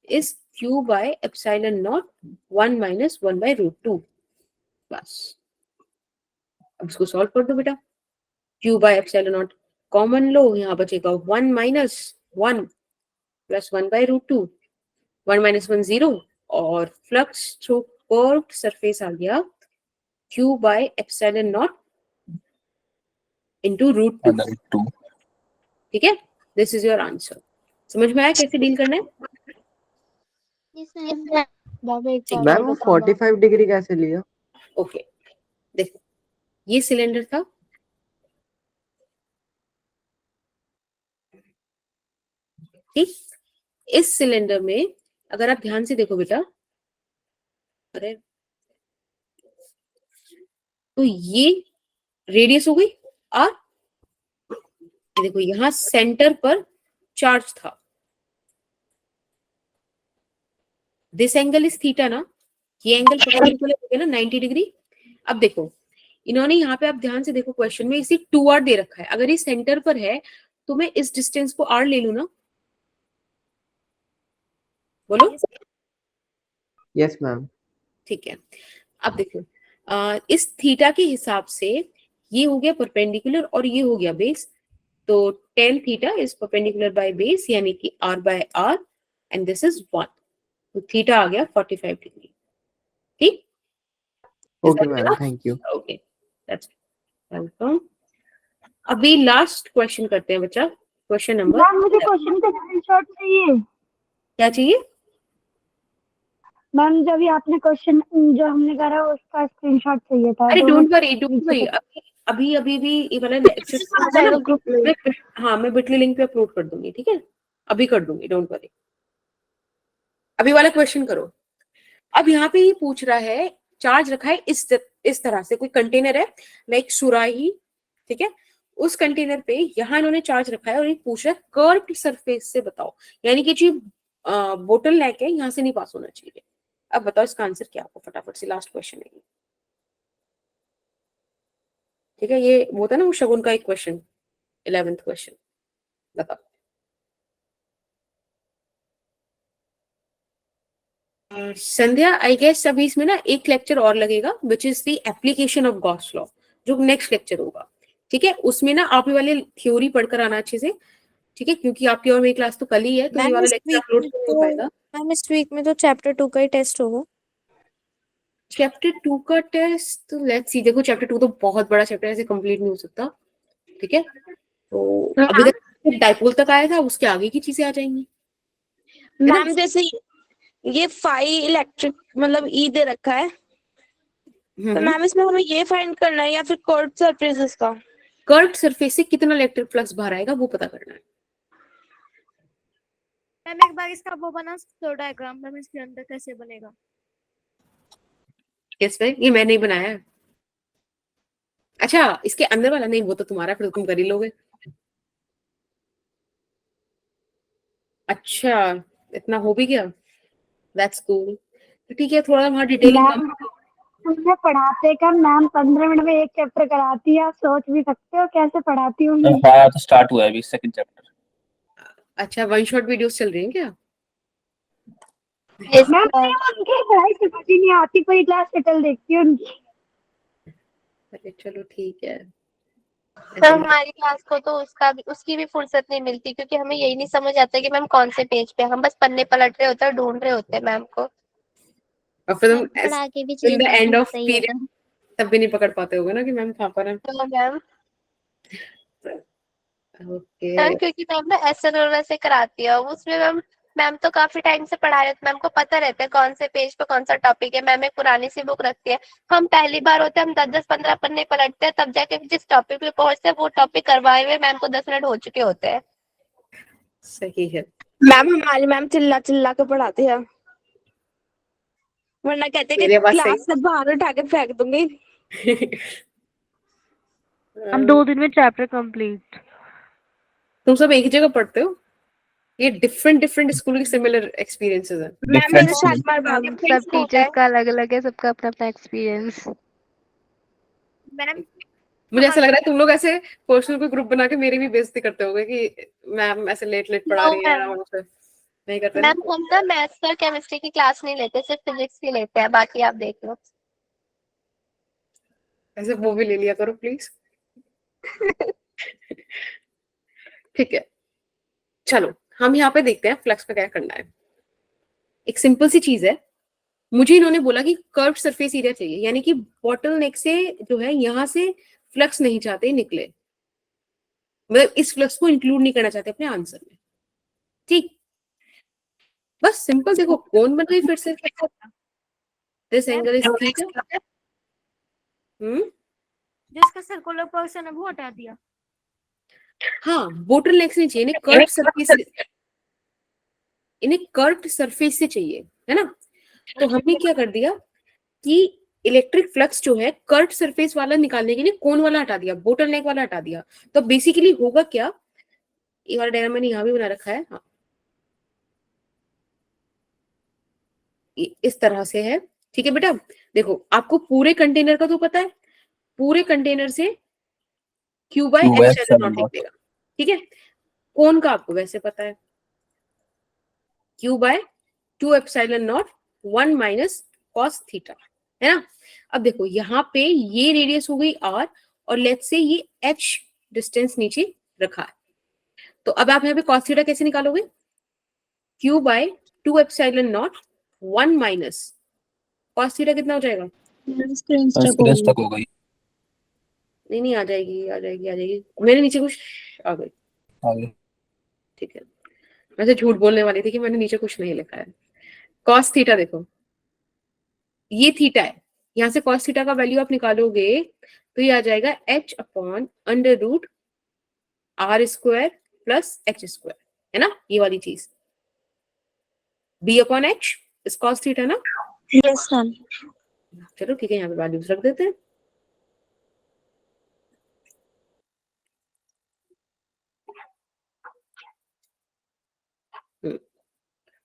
is q by epsilon not 1 minus 1 by root 2। बस अब इसको सॉल्व कर दो बेटा, q by epsilon not common लो, यहाँ बचेगा 1 minus 1 plus 1 by root 2, 1 minus 1 0, और फ्लक्स थ्रू कर्व्ड सरफेस आ गया q by epsilon not into root 2। Under root 2. ठीक है, दिस इज योर आंसर। समझ में आया कैसे डील करना है? Yes ma'am. मैम वो 45 डिग्री कैसे लिया? ओके, देखो ये सिलेंडर था, ठीक। इस सिलेंडर में अगर आप ध्यान से देखो बेटा, अरे तो ये रेडियस हो गई आर, देखो यहां सेंटर पर चार्ज था, दिस एंगल इज थीटा ना, ये एंगल परपेंडिकुलर हो गया ना 90 डिग्री। अब देखो इन्होंने यहाँ पे, आप ध्यान से देखो क्वेश्चन में इसी 2r दे रखा है, अगर ये सेंटर पर है तो मैं इस डिस्टेंस को r ले लूं ना, बोलो। Yes ma'am. ठीक है, अब देखो इस थीटा के हिसाब से ये हो गया परपेंडिकुलर और ये हो गया बेस, तो tan theta is perpendicular by base, यानी कि r by r and this is 1, तो थीटा आ गया 45 डिग्री, ठीक। Okay ma'am, thank you. Okay, that's welcome. अभी लास्ट क्वेश्चन करते हैं बच्चा, क्वेश्चन नंबर। मैम मुझे क्वेश्चन का स्क्रीनशॉट चाहिए। क्या चाहिए? मैम जब ये आपने क्वेश्चन जो हमने करा उसका स्क्रीनशॉट चाहिए था। अरे तो डोंट वरी, डोंट वरी, अभी अभी भी ये वाला लेक्चर, हाँ मैं बिटली लिंक पे अपलोड कर दूंगी, ठीक है, अभी कर दूंगी, डोंट वरी, अभी वाला क्वेश्चन करो। अब यहाँ पे ये पूछ रहा है, चार्ज रखा है इस तरह से, कोई कंटेनर है लाइक सुराही, ठीक है, उस कंटेनर पे यहाँ इन्होंने चार्ज रखा है और ये पूछ रहा है कर्व्ड सरफेस से बताओ, यानी कि जो बोटल नेक है यहाँ से नहीं पास होना चाहिए। अब बताओ इसका आंसर क्या होगा, फटाफट से, लास्ट क्वेश्चन है ये, ठीक है, ये वो था ना वो शगुन का एक क्वेश्चन, 11th क्वेश्चन, बताओ। संध्या, आई गेस अभी इसमें ना एक लेक्चर और लगेगा which is the application of Gauss law, जो नेक्स्ट लेक्चर होगा, ठीक है, उसमें ना आप ये वाले थ्योरी पढ़कर आना अच्छे से, ठीक है, क्योंकि आपकी और मेरी क्लास तो कल ही है, तो ये वाला लेक्चर अपलोड नहीं हो पाएगा। मैम इस वीक में तो चैप्टर 2 का ही टेस्ट होगा। चैप्टर 2 का टेस्ट, लेट्स सी, देखो चैप्टर 2 तो बहुत बड़ा चैप्टर है, ऐसे कंप्लीट नहीं हो सकता, ठीक है, तो अभी तक डाइपोल तक आया था, उसके आगे की चीजें आ जाएंगी। मैम जैसे ये 5 इलेक्ट्रिक मतलब ई दे रखा है, तो मैम इसमें हमें ये फाइंड करना है या फिर कर्व्ड सरफेसेस का? कर्व्ड सरफेस से कितना इलेक्ट्रिक फ्लक्स बाहर आएगा वो पता करना है। मैम एक बार इसका वो बना सकते हो डायग्राम, मैम इसके अंदर कैसे बनेगा? किस पे? ये मैं नहीं बनाया है। अच्छा, इसके अंदर वाला नहीं, वो तो तुम्हारा, फिर तुम कर ही लोगे। अच्छा, इतना हो भी गया, दैट्स कूल, तो ठीक है, थोड़ा वहाँ डिटेलिंग कम। मुझे पढ़ाते का मैम 15 मिनट में एक चैप्टर कराती है, आप सोच भी सकते हो कैसे पढ़ाती हूँ। हमारा तो स्टार्ट हुआ है अभी सेकंड चैप्टर। अच्छा, वन शॉट वीडियोस चल रही हैं क्या? मैम उनकी पढ़ाई समझ ही नहीं आती, पूरी क्लास सेटल देखती हूँ उनकी। अरे चलो ठीक है, तो हमारी क्लास को तो उसकी भी फुर्सत नहीं मिलती, क्योंकि हमें यही नहीं समझ आता कि मैम कौन से पेज पे, हम बस पन्ने पलट रहे होते हैं, ढूंढ रहे होते हैं मैम को, और फिर तुम पढ़ा के भी टिल द एंड ऑफ सही पीरियड तब भी नहीं पकड़ पाते होगे ना कि मैम कहाँ पर है। तो मैम ओके, क्योंकि मैम ना ऐसे से कराती है, उसमें मैम तो काफी टाइम से पढ़ा रहे हैं, मैम को पता रहता है कौन से पेज पे कौन सा टॉपिक है। मैम एक पुरानी सी बुक रखती है, हम पहली बार होते हैं, हम 10-15 पन्ने पलटते हैं, तब जाके जिस टॉपिक पे पहुंचते हैं वो टॉपिक करवाए हुए मैम को 10 मिनट हो चुके होते हैं। सही है मैम हमारी मैम चिल्ला चिल्ला के पढ़ाती है, वरना कहते कि मेरी आवाज क्लास से बाहर उठा के फेंक दूंगी। हम 2 दिन में चैप्टर कंप्लीट। तुम सब एक ही जगह पढ़ते हो? ये डिफरेंट डिफरेंट स्कूल की सिमिलर एक्सपीरियंसेस हैं। मैम मेरे शालीमार बाग हम सब टीचर्स का अलग अलग है, सबका अपना अपना एक्सपीरियंस। मैम मुझे ऐसा लग रहा है तुम लोग ऐसे पर्सनल कोई ग्रुप बना के मेरी भी बेइज्जती करते होगे कि मैम ऐसे लेट लेट पढ़ा रही है, मुझसे नहीं करते ना? मैम हम ना मैथ्स और केमिस्ट्री की क्लास नहीं लेते, सिर्फ फिजिक्स की लेते हैं, बाकी आप देख लो। ऐसे वो भी ले लिया करो प्लीज। ठीक है, चलो हम यहाँ पे देखते हैं फ्लक्स का क्या करना है। एक सिंपल सी चीज है, मुझे इन्होंने बोला कि कर्व्ड सरफेस एरिया चाहिए, यानी कि बॉटल नेक से जो है यहाँ से फ्लक्स नहीं चाहते निकले, मतलब इस फ्लक्स को इंक्लूड नहीं करना चाहते अपने आंसर में, ठीक। बस सिंपल देखो कौन बन गई फिर से, दिस एंगल इज थीटा। जिसका सर्कुलर पर्सन है वो हटा दिया। हाँ, बोटल नेक नहीं चाहिए, इन्हें कर्व सरफेस, इन्हें कर्व्ड सरफेस से चाहिए, है ना। तो हमने क्या कर दिया कि इलेक्ट्रिक फ्लक्स जो है कर्व्ड सरफेस वाला निकालने के लिए कोन वाला हटा दिया, बोटल नेक वाला हटा दिया। तो बेसिकली होगा क्या, ये वाला डायग्राम मैंने यहाँ भी बना रखा है, हाँ इस तरह से है, ठीक है बेटा। देखो आपको पूरे कंटेनर का तो पता है, पूरे कंटेनर से Q बाय एप्सिलॉन नॉट लिख देगा, ठीक है। कोन का आपको वैसे पता है, Q by 2 epsilon not 1 minus cos theta, है ना। अब देखो यहाँ पे ये रेडियस हो गई r, और लेट्स से ये h डिस्टेंस नीचे रखा है। तो अब आप यहाँ पे कॉस थीटा कैसे निकालोगे, Q by 2 epsilon not 1 minus cos theta कितना हो जाएगा, स्क्रीन स्टक हो गई। नहीं आ जाएगी, आ जाएगी, आ जाएगी, मेरे नीचे कुछ आ गई, आगे ठीक है। वैसे झूठ बोलने वाली थी कि मैंने नीचे कुछ नहीं लिखा है। कॉस थीटा देखो, ये थीटा है, यहाँ से कॉस थीटा का वैल्यू आप निकालोगे तो ये आ जाएगा h upon under root r square plus h square, है ना, ये वाली चीज b upon h is cos theta ना। Yes ma'am. चलो ठीक है, यहाँ पे वैल्यूज रख देते हैं।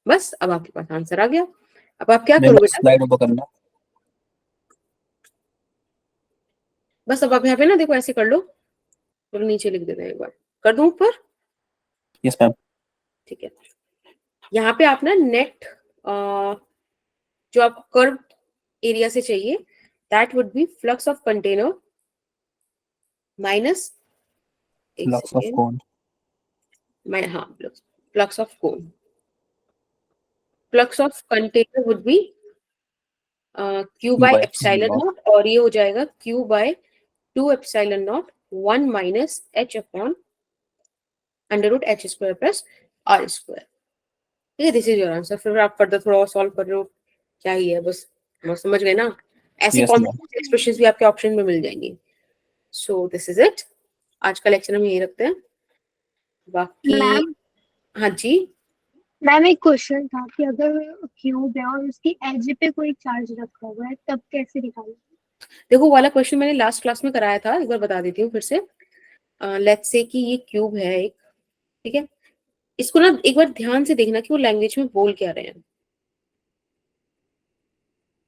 बस अब आपके पास आंसर आ गया। अब आप क्या करोगे, स्लाइड ओपन करना। बस अब आप यहाँ पे ना देखो ऐसे कर लो, चलो नीचे लिख देते हैं, एक बार कर दूं ऊपर, यस मैम। ठीक है। यहाँ पे आप ना नेट जो आप कर्व एरिया से चाहिए, that would be flux of container minus flux of cone, हाँ flux of cone, flux of container would be Q by epsilon not, और ये हो जाएगा Q by 2 epsilon not 1 minus h upon under root h square plus r square, ठीक है। This is your answer. फिर आप further थोड़ा और सॉल्व कर रहे हो, क्या ही है, बस हम समझ गए ना। ऐसे कॉम्प्लेक्स एक्सप्रेशंस भी आपके ऑप्शन में मिल जाएंगी। सो दिस इज इट, आज का लेक्चर हम यही रखते हैं। बाकी हाँ जी मैम एक क्वेश्चन था कि अगर क्यूब है और उसकी एज पे कोई चार्ज रखा हुआ है तब कैसे निकालें? देखो वाला क्वेश्चन मैंने लास्ट क्लास में कराया था, एक बार बता देती हूँ फिर से। लेट्स से कि ये क्यूब है एक, ठीक है। इसको ना एक बार ध्यान से देखना कि वो लैंग्वेज में बोल क्या रहे हैं।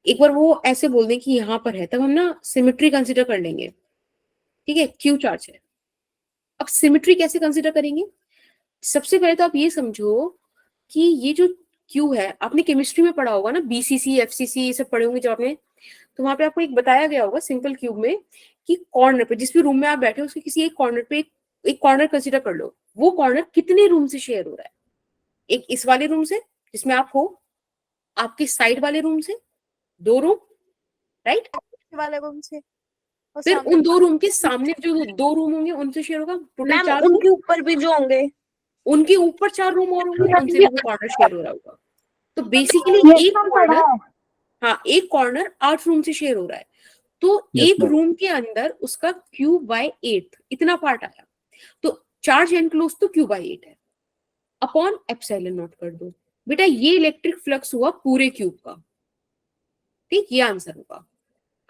एक बार वो ऐसे बोल दें कि यहाँ पर है, तब हम ना सिमेट्री कंसीडर कर लेंगे, ठीक है। क्यू चार्ज है, अब सिमेट्री कैसे कंसीडर करेंगे। सबसे पहले तो आप ये समझो कि ये जो क्यू है, आपने केमिस्ट्री में पढ़ा होगा ना, बीसीसी एफसीसी ये सब पढ़े होंगे जब आपने, तो वहां पे आपको एक बताया गया होगा सिंपल क्यूब में कि कॉर्नर पे, जिस भी रूम में आप बैठे हो उसके किसी एक कॉर्नर पे एक कॉर्नर कंसीडर कर लो। वो कॉर्नर कितने रूम से शेयर हो रहा है, एक इस वाले रूम से जिसमें आप हो, आपके साइड वाले रूम से 2 रूम, राइट, वाले रूम से, और फिर सामने उन 2 रूम के सामने जो 2 रूम होंगे उनसे शेयर होगा, टोटल मैम 4 उनके ऊपर भी जो होंगे, उनके ऊपर 4 रूम और होंगे, उनसे भी वो कॉर्नर शेयर हो रहा होगा। तो बेसिकली एक कॉर्नर, हाँ एक कॉर्नर 8 रूम से शेयर हो रहा है, तो एक रूम के अंदर उसका Q बाय 8 इतना पार्ट आया, तो चार्ज एनक्लोज तो Q बाय 8 है, अपॉन एप्सिलॉन नॉट कर दो बेटा। ये इलेक्ट्रिक फ्लक्स हुआ पूरे क्यूब का, ठीक, ये आंसर होगा।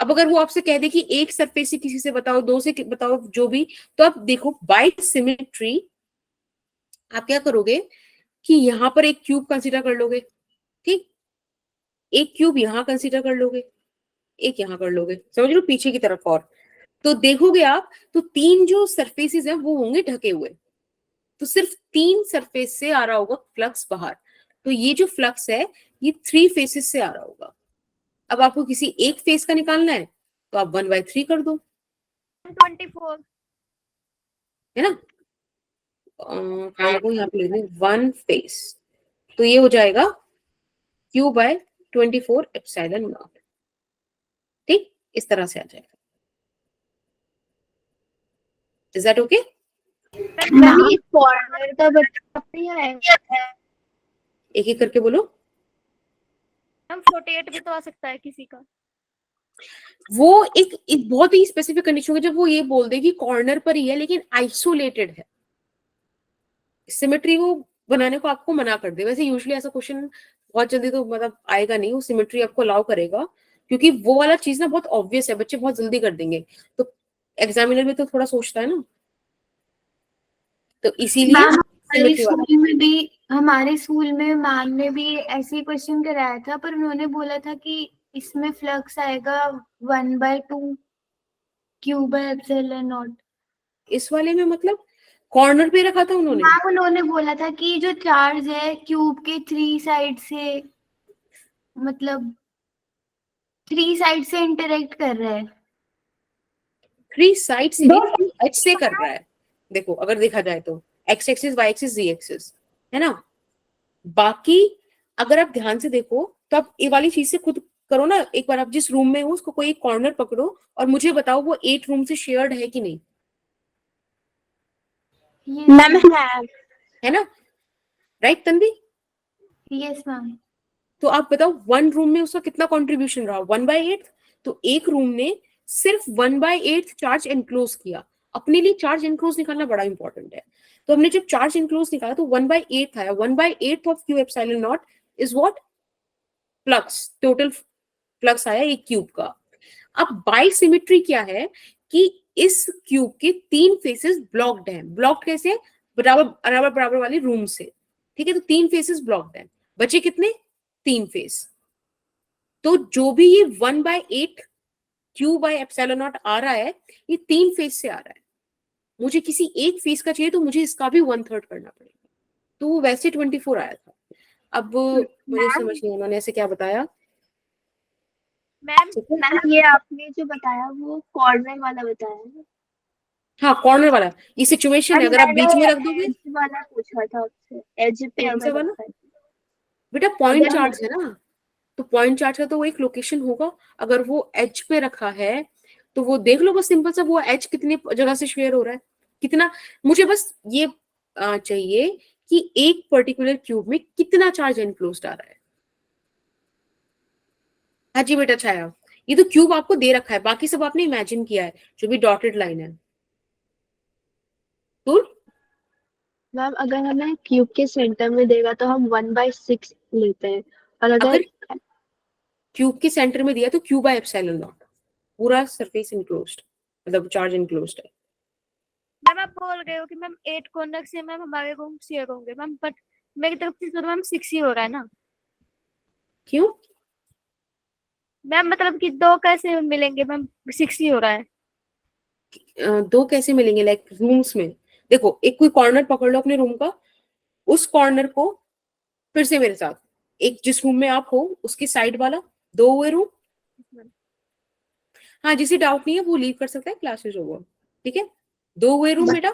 अब अगर वो आपसे कह दे कि एक सरफेस से किसी से बताओ, 2 से बताओ, जो भी, तो आप देखो बाय सिमेट्री आप क्या करोगे कि यहां पर एक क्यूब कंसीडर कर लोगे, ठीक, एक क्यूब यहां कंसीडर कर लोगे, एक यहां कर लोगे, समझ लो पीछे की तरफ, और तो देखोगे आप तो 3 जो सरफेसेस हैं वो होंगे ढके हुए, तो सिर्फ 3 सरफेस से आ रहा होगा फ्लक्स बाहर। तो ये जो फ्लक्स है ये 3 फेसेस से आ रहा होगा। अब आपको किसी एक फेस का निकालना है तो आप 1/3 कर दो, 24 है ना। यहाँ पे लिख दें 1 फेस, तो ये हो जाएगा Q बाय 24 एप्सिलॉन नॉट, ठीक, इस तरह से आ जाएगा। Is that okay? मैम ये कॉर्नर का बता नहीं है, एक एक करके बोलो। मैम 48 भी तो आ सकता है किसी का। वो एक बहुत ही स्पेसिफिक कंडीशन है जब वो ये बोल दे कि कॉर्नर पर ही है लेकिन आइसोलेटेड है, सिमेट्री वो बनाने को आपको मना कर दे। वैसे यूजुअली ऐसा क्वेश्चन बहुत जल्दी तो मतलब आएगा नहीं, वो सिमेट्री आपको अलाउ करेगा, क्योंकि वो वाला चीज ना बहुत ऑब्वियस है, बच्चे बहुत जल्दी कर देंगे, तो एग्जामिनर भी तो थोड़ा सोचता है ना, तो इसीलिए हमारे स्कूल में मैम ने भी ऐसे ही क्वेश्चन कराया था, पर उन्होंने बोला था कि इसमें फ्लक्स आएगा 1/2 Q/ε0। इस वाले में मतलब कॉर्नर पे रखा था उन्होंने। मैम उन्होंने बोला था कि जो चार्ज है क्यूब के 3 साइड से, मतलब 3 साइड से इंटरेक्ट कर रहा है। 3 साइड से एच से कर रहा है। देखो अगर देखा जाए तो एक्स एक्सिस, वाई एक्सिस, जी एक्सिस, है ना। बाकी अगर आप ध्यान से देखो तो आप ये वाली चीज से खुद करो ना, एक बार आप जिस रूम में हो उसको कोई कॉर्नर पकड़ो और मुझे बताओ वो 8 रूम से शेयर्ड है कि नहीं। मैम है ना, राइट तन्वी? Yes ma'am. तो आप बताओ 1 रूम में उसका कितना कंट्रीब्यूशन रहा, 1/8। तो एक रूम ने सिर्फ 1/8 चार्ज एनक्लोज किया। अपने लिए चार्ज एनक्लोज निकालना बड़ा इंपॉर्टेंट है। तो हमने जब चार्ज एनक्लोज निकाला तो 1/8 आया। 1/8 of Q epsilon not is what? Flux, total flux आया एक क्यूब का। अब बाई सिमेट्री क्या है कि इस क्यूब के 3 फेसेस ब्लॉक्ड हैं। ब्लॉक्ड कैसे? बराबर बराबर बराबर वाले रूम से, ठीक है। तो 3 फेसेस ब्लॉक्ड हैं, बचे कितने? 3 फेस। तो जो भी ये 1/8 Q/ε0 आ रहा है ये 3 फेस से आ रहा है। मुझे किसी एक फेस का चाहिए तो मुझे इसका भी 1/3 करना पड़ेगा। तो वो वैसे 24 आया था। अब मुझे समझ नहीं उन्होंने ऐसे क्या बताया। मैम ये आपने जो बताया वो कॉर्नर वाला बताया है। हाँ कॉर्नर वाला, ये सिचुएशन है, अगर आप बीच में रख दोगे। एज वाला पूछा था आपसे, एज पे कौन सा अगर वाला? रखा है। बेटा पॉइंट अगर चार्ज है ना, तो पॉइंट चार्ज का तो वो एक लोकेशन होगा। अगर वो एच पे रखा है तो वो देख लो बस सिंपल सा, वो एच कितनी जगह से शेयर हो रहा है, कितना। मुझे बस ये चाहिए कि एक पर्टिकुलर क्यूब में कितना चार्ज एनक्लोज्ड आ रहा है। हाँ जी बेटा छाया, ये तो क्यूब आपको दे रखा है, बाकी सब आपने इमेजिन किया है, जो भी डॉटेड लाइन है। तो मैम अगर हमें क्यूब के सेंटर में देगा तो हम 1/6 लेते हैं, और अगर क्यूब के सेंटर में दिया तो Q/ε0 पूरा सरफेस इनक्लोज्ड, मतलब चार्ज इनक्लोज्ड है। मैम आप बोल रहे हो कि मैम 8 कॉर्नर से मैम हमारे रूम शेयर होंगे मैम, बट मेरी तरफ से तो मैम 6 ही हो रहा है ना। क्यों मैम मतलब कि 2 कैसे मिलेंगे मैम, 6 ही हो रहा है। 2 कैसे मिलेंगे? लाइक रूम्स में देखो, एक कोई कॉर्नर पकड़ लो अपने रूम का, उस कॉर्नर को फिर से मेरे साथ, एक जिस रूम में आप हो उसके साइड वाला 2 हुए रूम। हाँ जिसे डाउट नहीं है वो लीव कर सकता है, क्लासेस ओवर, ठीक है। 2 हुए रूम बेटा,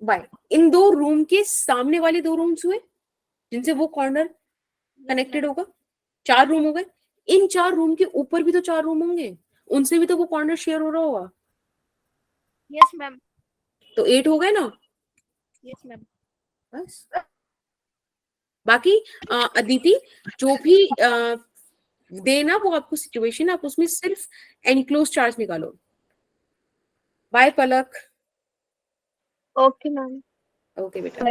बाय। इन 2 रूम के सामने वाले 2 रूम्स हुए जिनसे वो कॉर्नर कनेक्टेड होगा, 4 रूम हो गए। इन 4 रूम के ऊपर भी तो 4 रूम होंगे, उनसे भी तो वो कॉर्नर शेयर हो रहा होगा। Yes ma'am. तो 8 हो गए ना। Yes ma'am. बस बाकी अदिति जो भी देना वो आपको सिचुएशन, आप उसमें सिर्फ एनक्लोज चार्ज निकालो। Bye Palak. Okay ma'am. Okay बेटा।